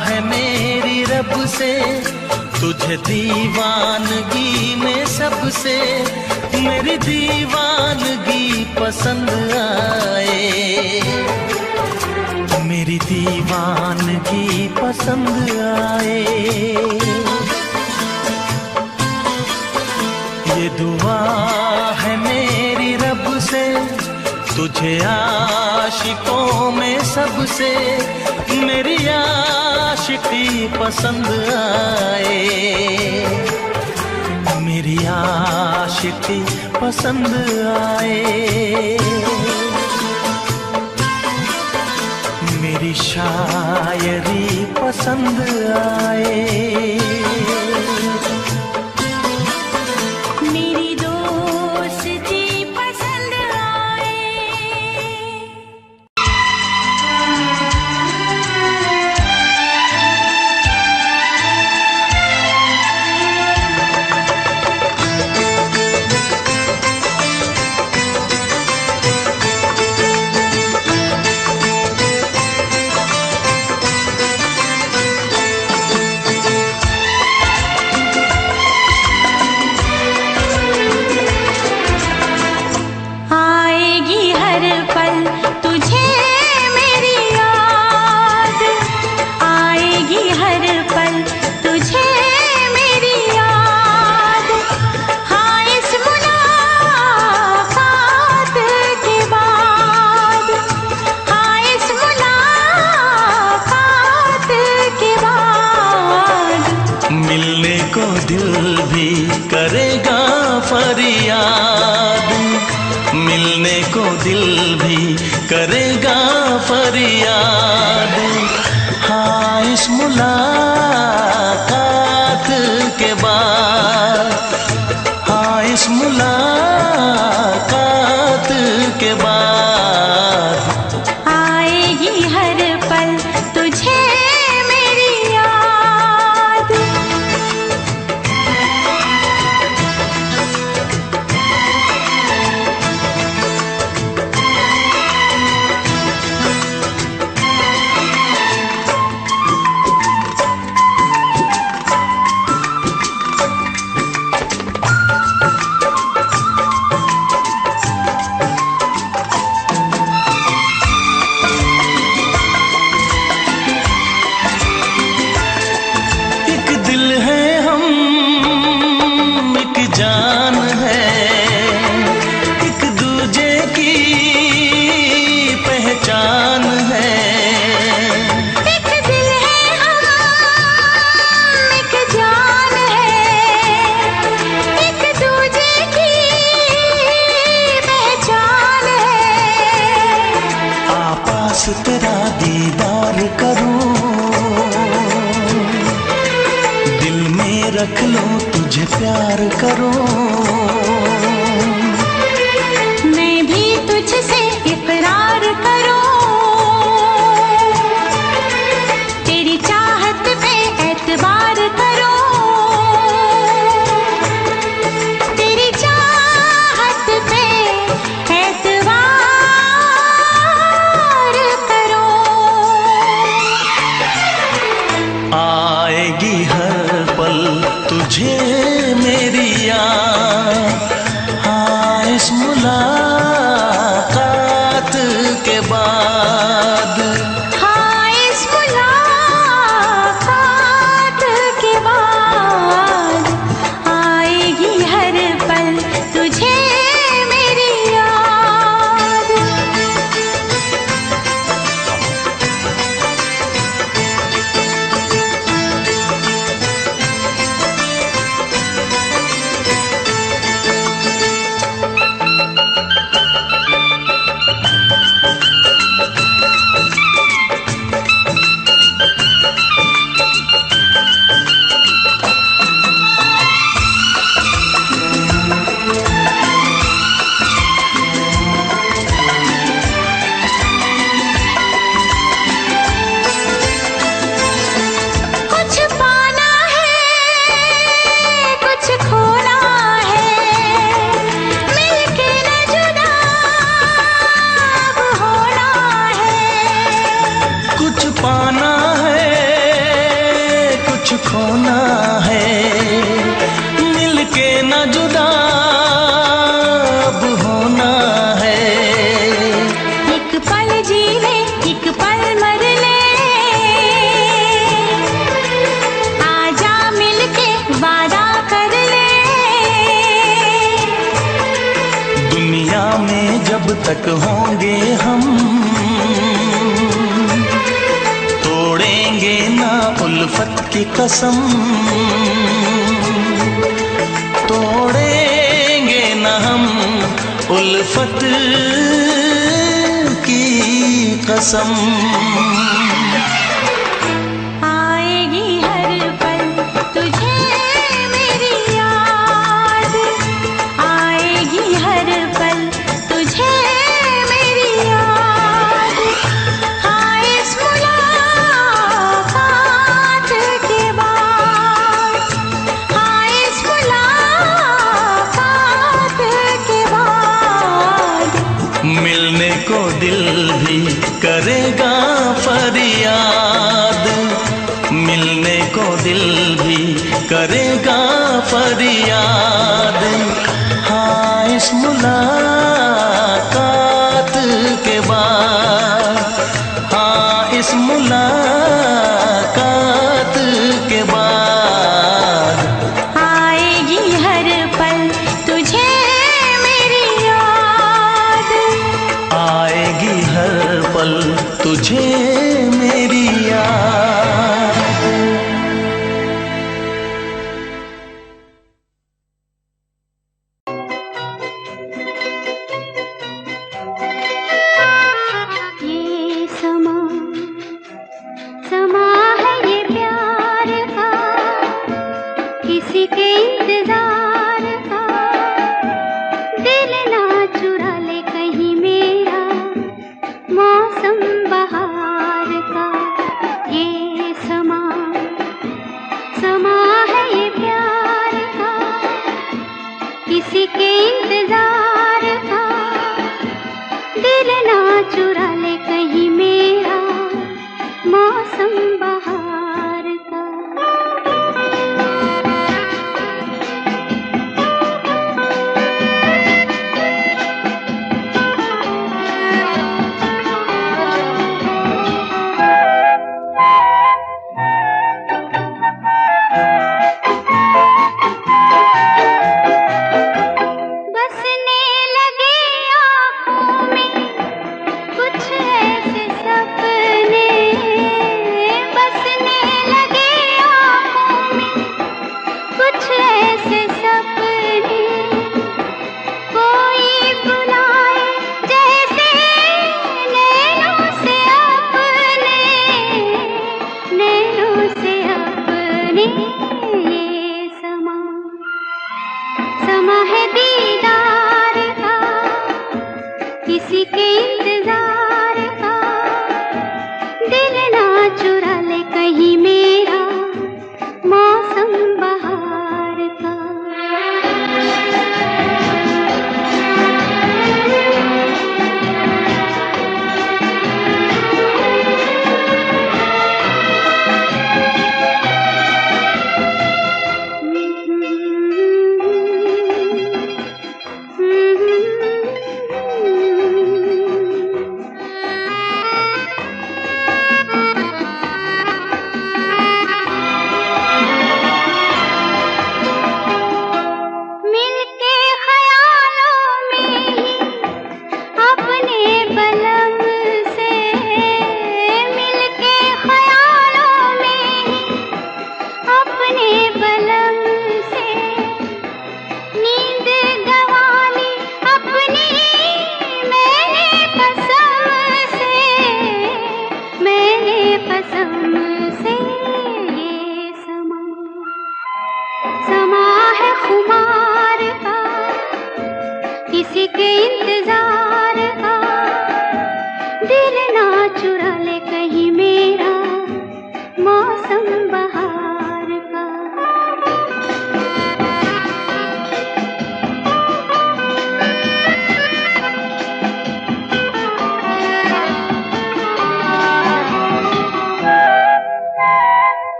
है मेरी रब से, तुझे दीवानगी में सबसे मेरी दीवानगी पसंद आए, मेरी दीवानगी पसंद आए। ये दुआ है मेरी रब से, तुझे आशिकों में सबसे मेरी आशिकी पसंद आए, मेरी आशिकी पसंद आए। मेरी शायरी पसंद आए, मेरी दोस्ती पसंद आए। आएगी हर पल तुझे मेरी याद, आएगी हर पल तुझे मेरी याद। हाँ इस मुलाकात के बाद, हाँ इस मुलाकात के बाद मिलने को दिल भी करेगा फरियाद, मिलने को दिल भी करेगा फरियाद। हाँ इस मुलाकात के बाद, हाँ इस मुलाकात के बाद आएगी हर पल तुझे मेरी याद। एक दिल है हम, एक जान है, एक दूजे की पहचान है। एक दिल है हम, एक जान है, एक दूजे की पहचान है। आपास तेरा दीदार करूं, दिल में रख लूं तुझे प्यार करूं। मैं भी तुझसे इकरार करूं, तेरी चाहत पे एतबार करूं, तेरी चाहत पे एतबार करूं। आएगी हर पल तुझे मेरी याद, हाँ इस मुलाकात के बाद, हाँ इस मुलाकात के बाद आएगी हर पल तुझे मेरी याद। खोना है, कब तक होंगे हम, तोड़ेंगे ना उल्फत की कसम, तोड़ेंगे ना हम उल्फत की कसम। आएगी हर पल तुझे मेरी याद, आएगी हर पल तुझे मेरी याद। हाँ इस मुलाकात के बाद, हाँ इस मुलाकात के बाद मिलने को दिल भी करेगा फरियाद, मिलने को दिल भी करेगा फरियाद। हाँ इस मुलाकात के बाद, हाँ इस मुलाकात के बाद आएगी हर पल तुझे मेरी याद, आएगी हर पल तुझे मेरी याद। ये समा समा है ये प्यार का, किसी के इंतजार का। दिल ना चुरा ले कहीं मेरा मौसम बहार का। ये समा समा है ये प्यार का, किसी के इंतजार का। दिल ना चुरा ले कहीं मेरा मौसम बहार का। बसने लगे आँखों में कुछ ऐसे सपने, बसने लगे आँखों में कुछ ऐसे सपने। कोई बुलाए जैसे नैनों से अपने, नैनों से अपने। ये समा समा है दीदार का, किसी के इंतजार का। दिल ना चुरा ले कहीं मेरा मौसम बहार का। मिलके ख्यालों में ही अपने बलम से, मिलके ख्यालों में ही अपने बलम से। नींद गंवाली अपनी मैंने कसम से, मैंने कसम से। ये समा समा है खुमार का, किसी के इंतजार का। दिल ना चुरा ले कहीं मेरा मौसम बहार का।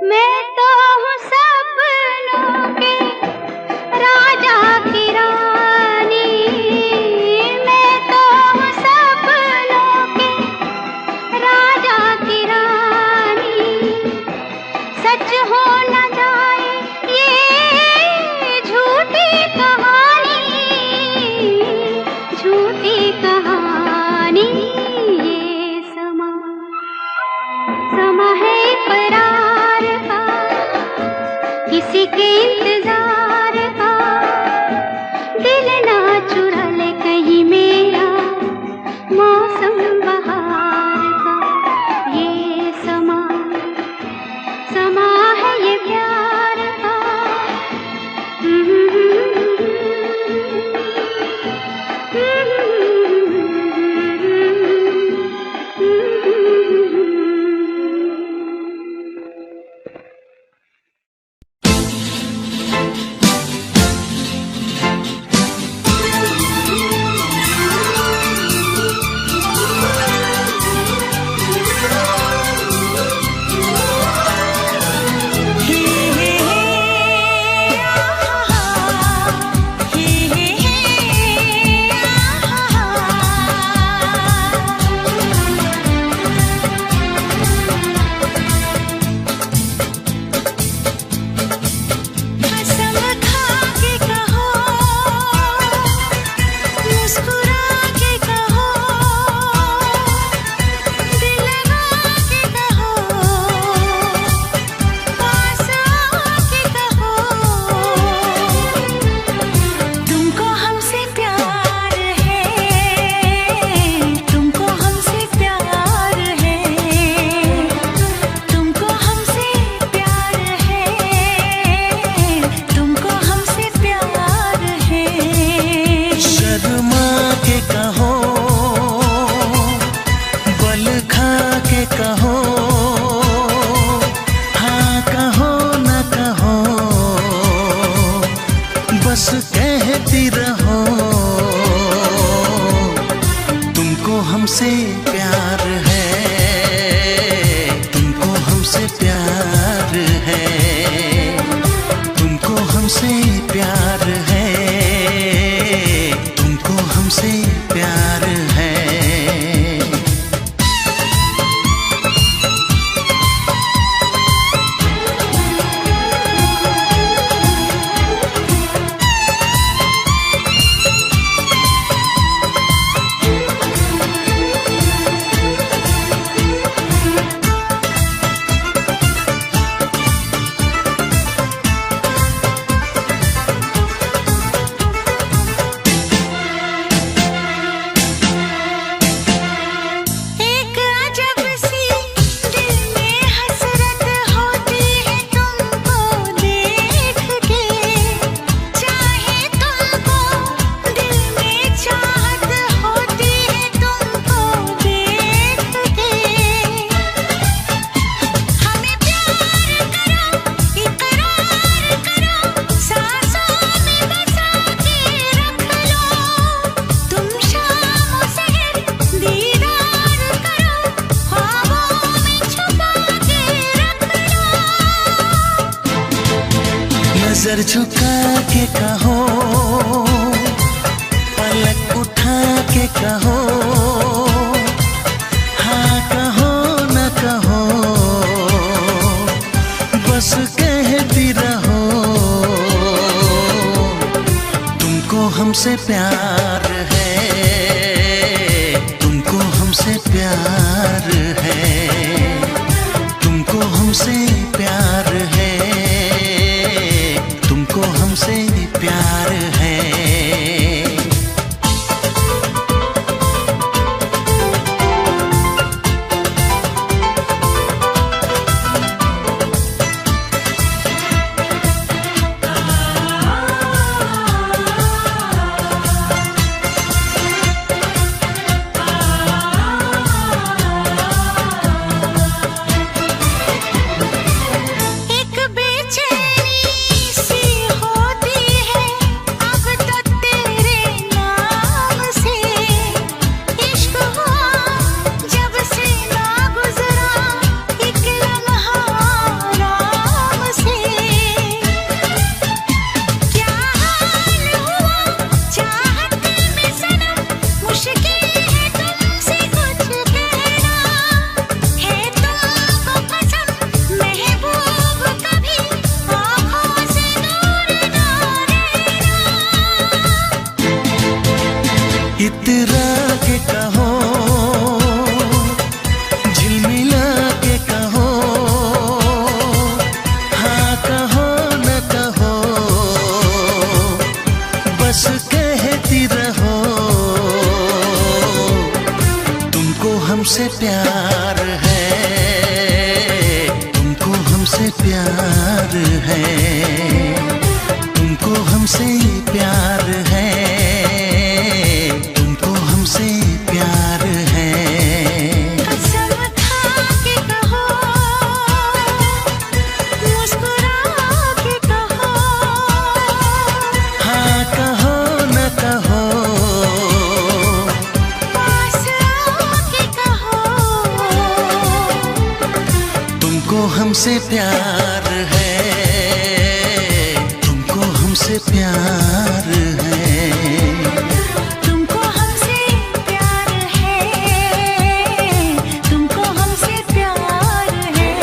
मैं तो हूँ सब के इंतजार का, दिल ना चुरा ले कहीं मेरा मौसम बहार का। ये समा समा है ये प्यार का। कसम खा के कहो, मुस्कुरा के कहो, दिल लगा के कहो, पास आके कहो, तुमको हमसे प्यार है, तुमको हमसे प्यार है, तुमको हमसे प्यार है, तुमको हमसे प्यार है। शर्मा के कहो, बल खा के कहो, हाँ कहो न कहो, बस कहती रहो, तुमको हमसे प्यार है, तुमको हमसे प्यार है, तुमको हमसे प्यार है, तुमको हमसे प्यार है। एक अजब सी दिल में हसरत होती है तुमको देख के, चाहे तुमको दिल में चाहत होती है तुमको देख के। हमें प्यार करो, इकरार करो, सांसों में बसा के रख लो, तुम शाम सहर दीदार करो, ख्वाबों में छुपा के रख लो। नजर झुका के कहो, पलक उठा के कहो, हाँ कहो न कहो, बस कहती रहो, तुमको हमसे प्यार है, तुमको हमसे प्यार है, तुमको हमसे प्यार है, तुमको हमसे प्यार है। हमसे प्यार है, तुमको हमसे प्यार है, तुमको हमसे प्यार है, तुमको हमसे प्यार है। कसम खा के कहो, मुस्कुरा के कहो, हाँ कहो न कहो, पास आके कहो, तुमको हमसे प्यार है, तुमको हमसे प्यार है। तुमको हमसे प्यार है, तुमको हमसे प्यार है।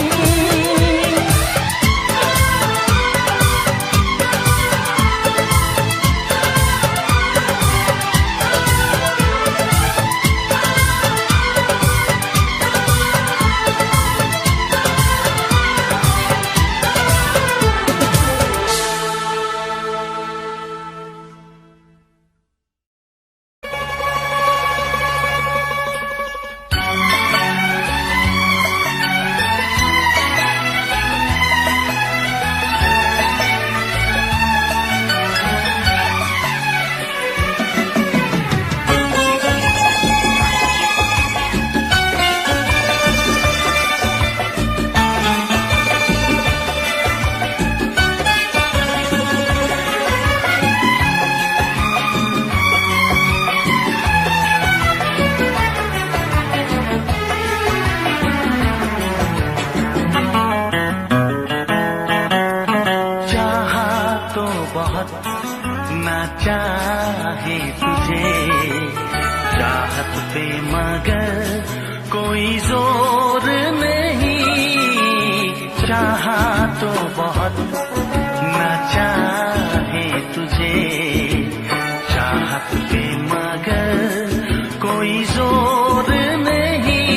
ना चाहे तुझे चाहत पे मगर कोई जोर नहीं, चाहा तो बहुत ना चाहे तुझे चाहत पे मगर कोई जोर नहीं,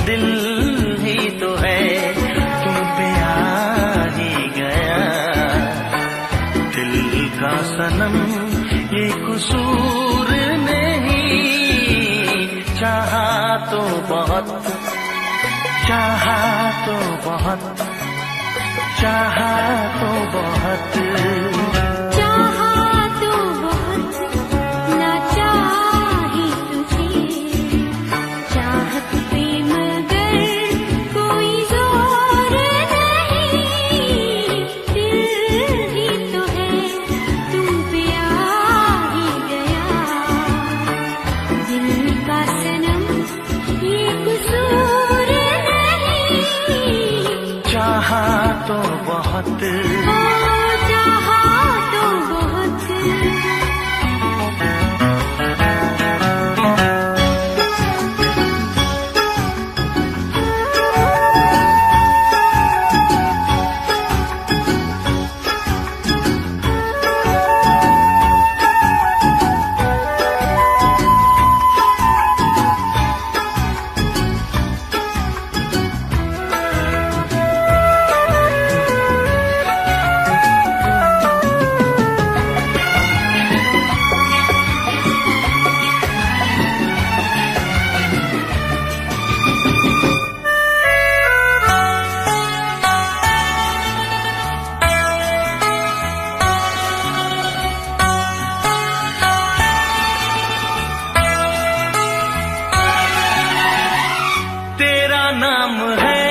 दिल ही तो है तुम पे आ ही गया, दिल का सनम ये कसूर नहीं, चाहा तो बहुत, चाहा तो बहुत, चाहा तो बहुत, चाहा तो बहुत ना चाहे तुझे चाहत पे मगर कोई जोर नहीं, दिल ही तो है तुम पे आ ही गया, दिल का सनम ये कसूर नहीं, चाहा तो बहुत, चाहा तो बहुत। तेरा नाम है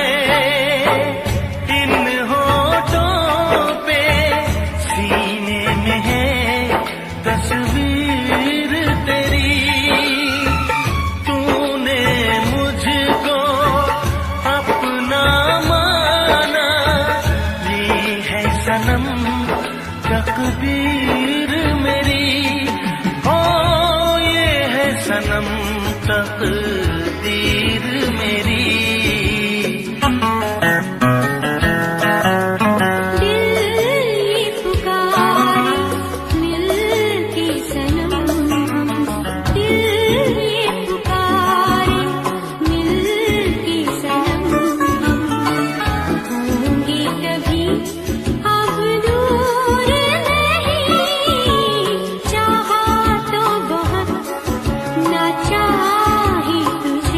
इन होठों पे, सीने में है तस्वीर तेरी, तूने मुझको अपना माना, ये है सनम तकदीर मेरी, ओ ये है सनम तकदीर मेरी। दिल ये पुकारे मिल के सनम, दिल ये पुकारे मिल के सनम, होंगे कभी अब दूर नहीं, चाहा तो बहुत ना चाहे तुझे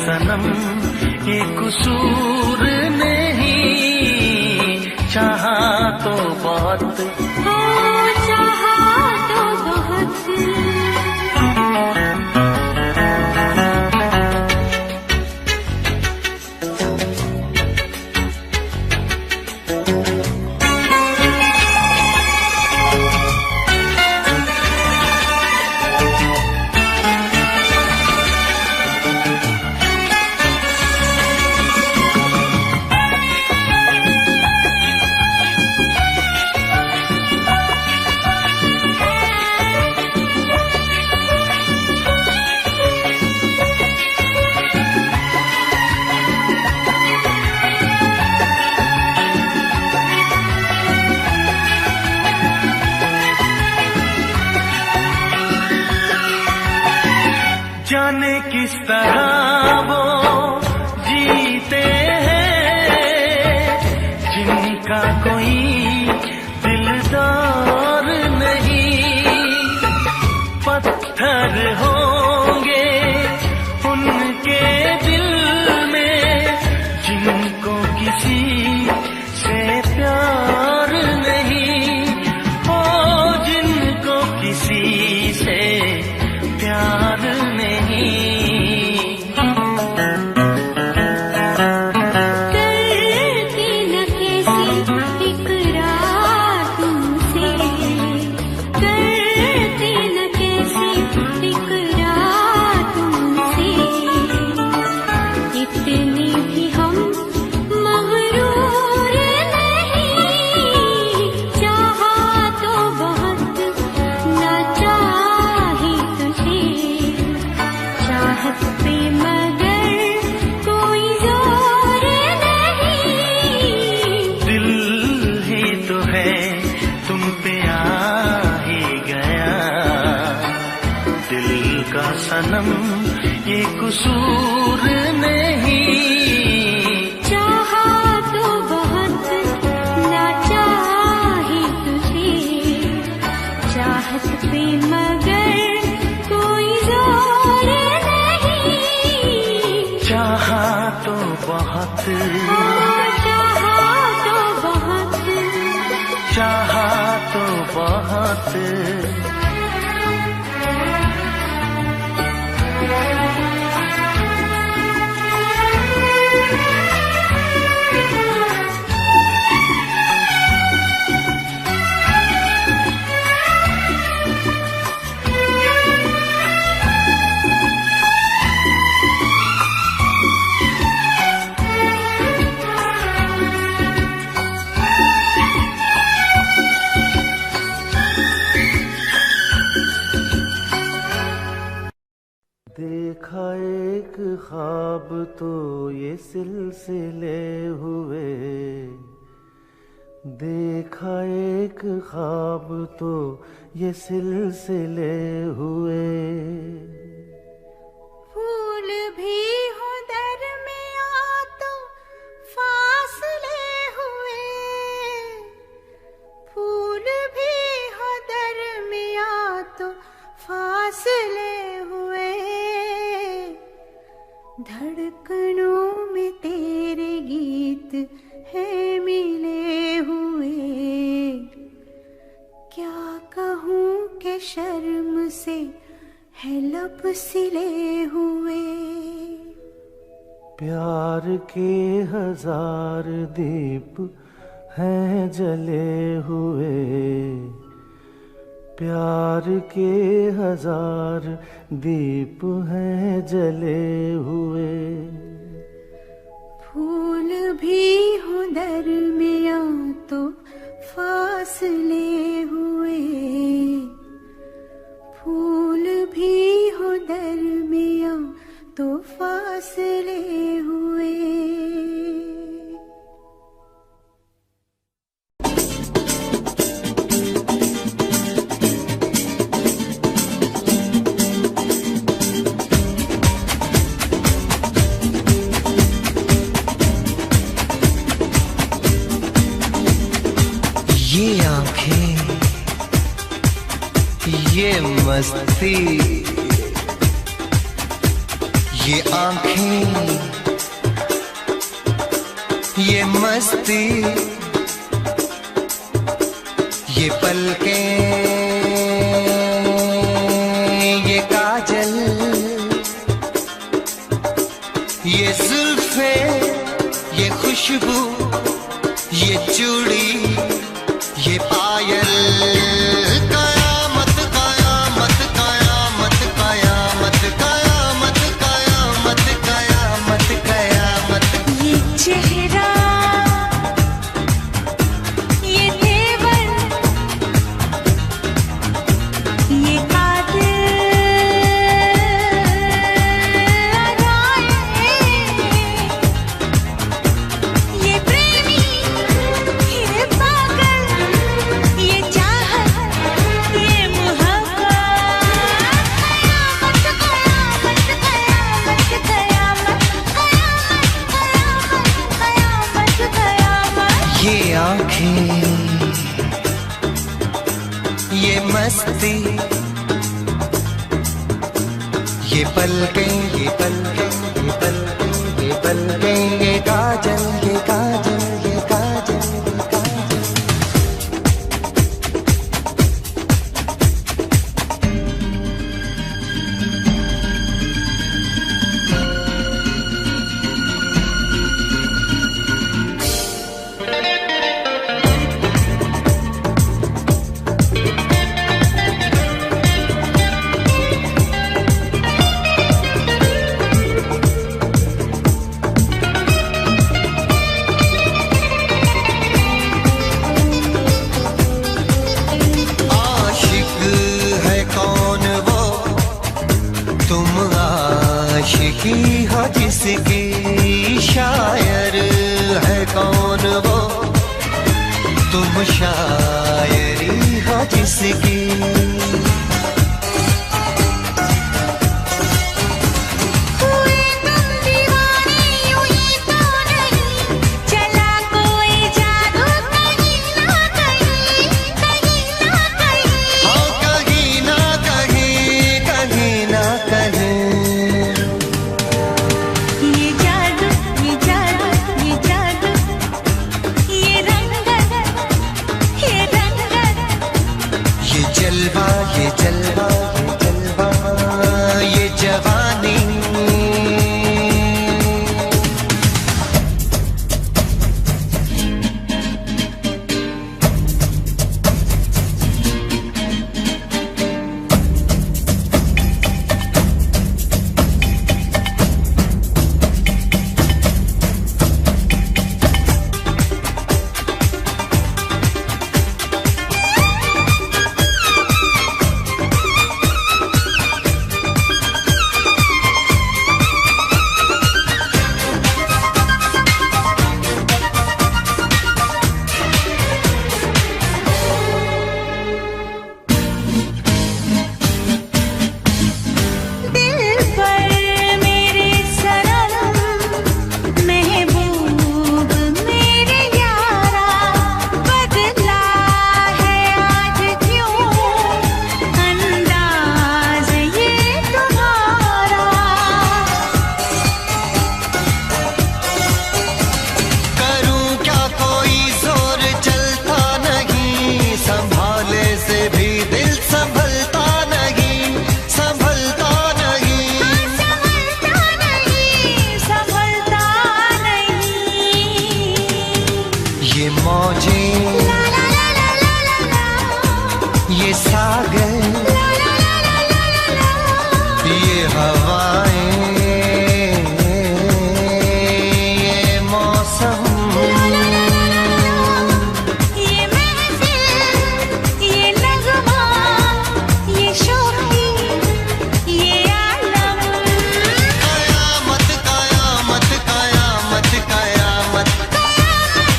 सनम ये कसूर नहीं, चाहा तो बहुत हो चाहा तो बहुत। जाने किस तरह वो जीते हैं जिनका कोई दिलदार नहीं, पत्थर होंगे उनके दिल में जिनको किसी से प्यार नहीं, ओ जिनको किसी से प्यार नहीं। करती न कैसी इकरार तुमसे, करती न कैसी इकरार तुमसे, इतनी भी हम मगरूर नहीं, चाहा तो बहुत न चाही तुझे, चाहत पे मगर कोई जोर नहीं। दिल ही तो है तुम पे आ ही गया, दिल का सनम ये कसूर नहीं, चाहा तो बहुत न चाही तुझे, चाहत पे मगर कोई जोर नहीं। चाहा तो बहुत, चाहा तो बहुत, चाहा तो बहुत। देखा एक ख्वाब तो ये सिलसिले हुए, देखा एक ख्वाब तो ये सिलसिले हुए। फूल भी हो दरमियां तो फासले हुए, फूल भी हो दरमियां तो फासले हुए, धड़कनों में तेरे गीत है मिले हुए, क्या कहूँ कि शर्म से है लब सिले हुए। प्यार के हजार दीप हैं जले हुए, प्यार के हजार दीप हैं जले हुए। फूल भी हो दरमियां तो फासले हुए, फूल भी हो दरमियां तो फासले हुए। ये आंखें, ये मस्ती, ये आंखें, ये मस्ती, ये पलकें, ये काजल, ये जुल्फे, ये खुशबू, ये चूड़ी, ये पायल, कयामत कयामत कयामत कयामत कयामत कयामत कयामत कयामत। ये चेहरा, ये तेवर, ये कातिल अदाएं, ये प्रेमी, ये पागल, ये चाहत, ये मोहब्बत, कयामत कयामत कयामत कयामत कयामत कयामत कयामत। ये आंखें, ये मस्ती, ये पलकें, ये पलकें, ये पलकें, ये पलकें, ये काजल, ये काजल, ये काजल, ये काजल। आशिक है कौन वो, तुम आशिकी हो जिसकी, शायर है कौन वो, तुम शायरी हो जिसकी। हुए तुम दीवाने यूं ही तो नहीं, चला कोई जादू कहीं ना कहीं, कहीं ना कहीं। हाँ कहीं ना कहीं, कहीं ना कहीं। ये जादू, ये जादू, ये जादू, ये रंगत, ये रंगत, ये जलवा, ये जलवा, ये जलवा, ये जवानी। दिल पर मेरे सनम, महबूब मेरे यारा, बदला है आज क्यों अंदाज ये तुम्हारा। करूं क्या कोई जोर चलता नहीं, संभाले से भी दिल संभलता नहीं, संभलता नहीं। संभलता नहीं, संभलता नहीं। ये मौजें, ला ला ला ला ला ला ला, ये सागर, ला ला ला ला ला ला ला। ये हवाएं, ये मौसम, ये महफिल, ये नगमा, ये शोखी, ये आलम, कयामत कयामत कयामत कयामत। कयामत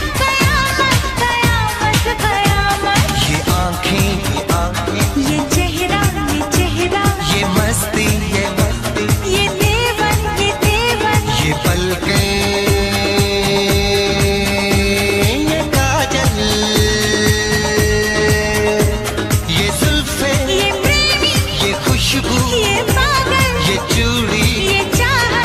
कयामत कयामत। ये आंखें, ये आंखें, ये चेहरा, ये चेहरा, ये मस्ती, ये मस्ती, ये देवन, ये देवन, ये पलकें, ये काजल, ये जुल्फे, ये प्रेमी, ये खुशबू, ये पागल, ये चूड़ी, ये चाहत,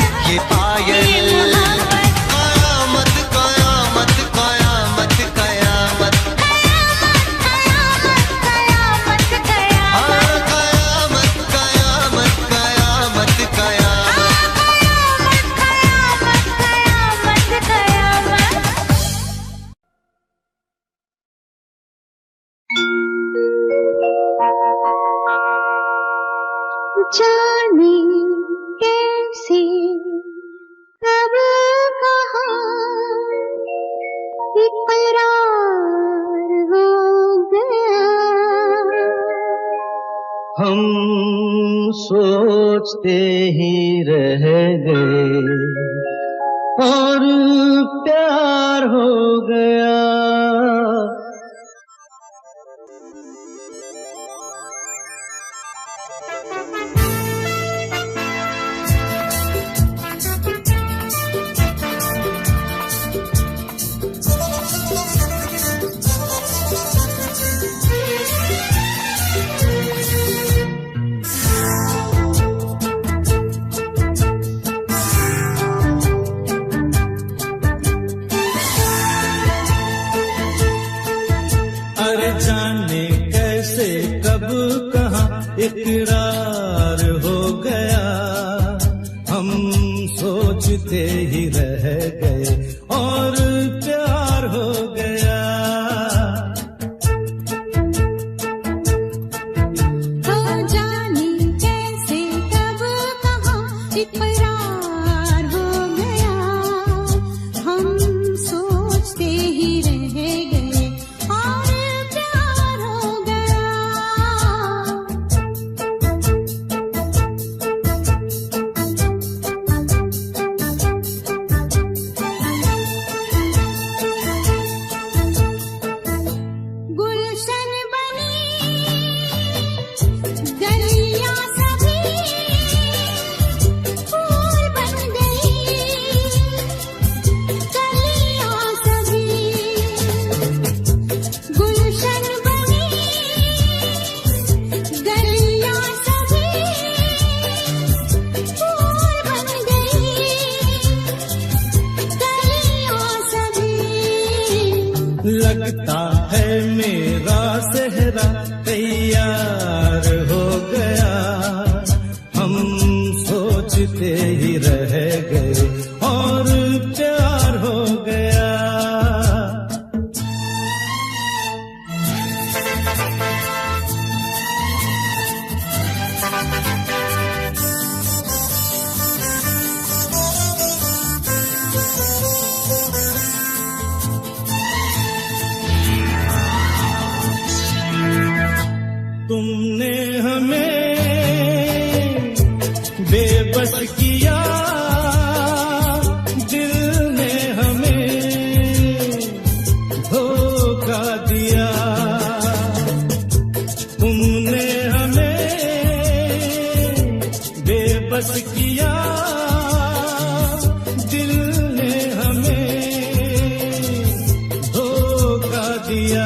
हम सोचते ही रह गए और प्यार हो गया। इकरार हो गया, हम सोचते ही रह गए और प्यार हो गया। हो जाने कैसे कब कहाँ इकरार हो गया, हम सोचते ही रह गए और प्यार हो गया। गुलशन बनी गलियां सभी फूल बन गई, गलियां सभी गुलशन बनी गलियां सभी फूल बन गई, गलियां सभी। लगता है मेरा सेहरा तैयार हो गया, हम सोचते ही रह गए और प्यार हो गया। तुमने हमें बेबस किया, दिल ने हमें धोखा दिया। तुमने हमें बेबस किया, दिल ने हमें धोखा दिया।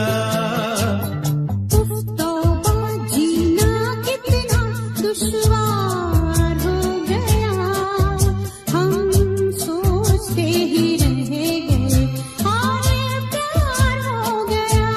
दुश्वार हो गया, हम सोचते ही रह गए और प्यार हो गया।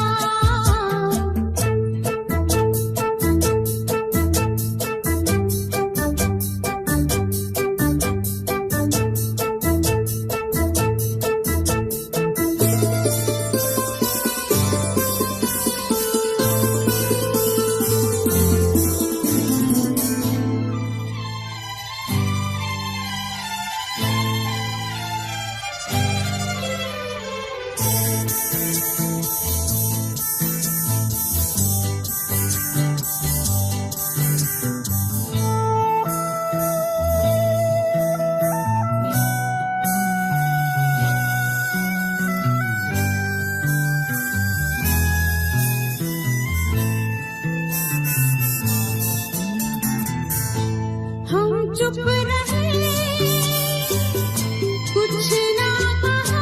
हम चुप रहे, कुछ ना कहा,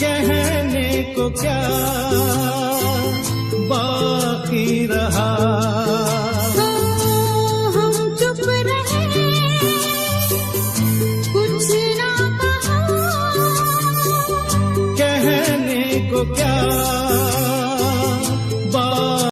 कहने को क्या बाकी रहा। हम चुप रहे, कुछ ना कहा, कहने को क्या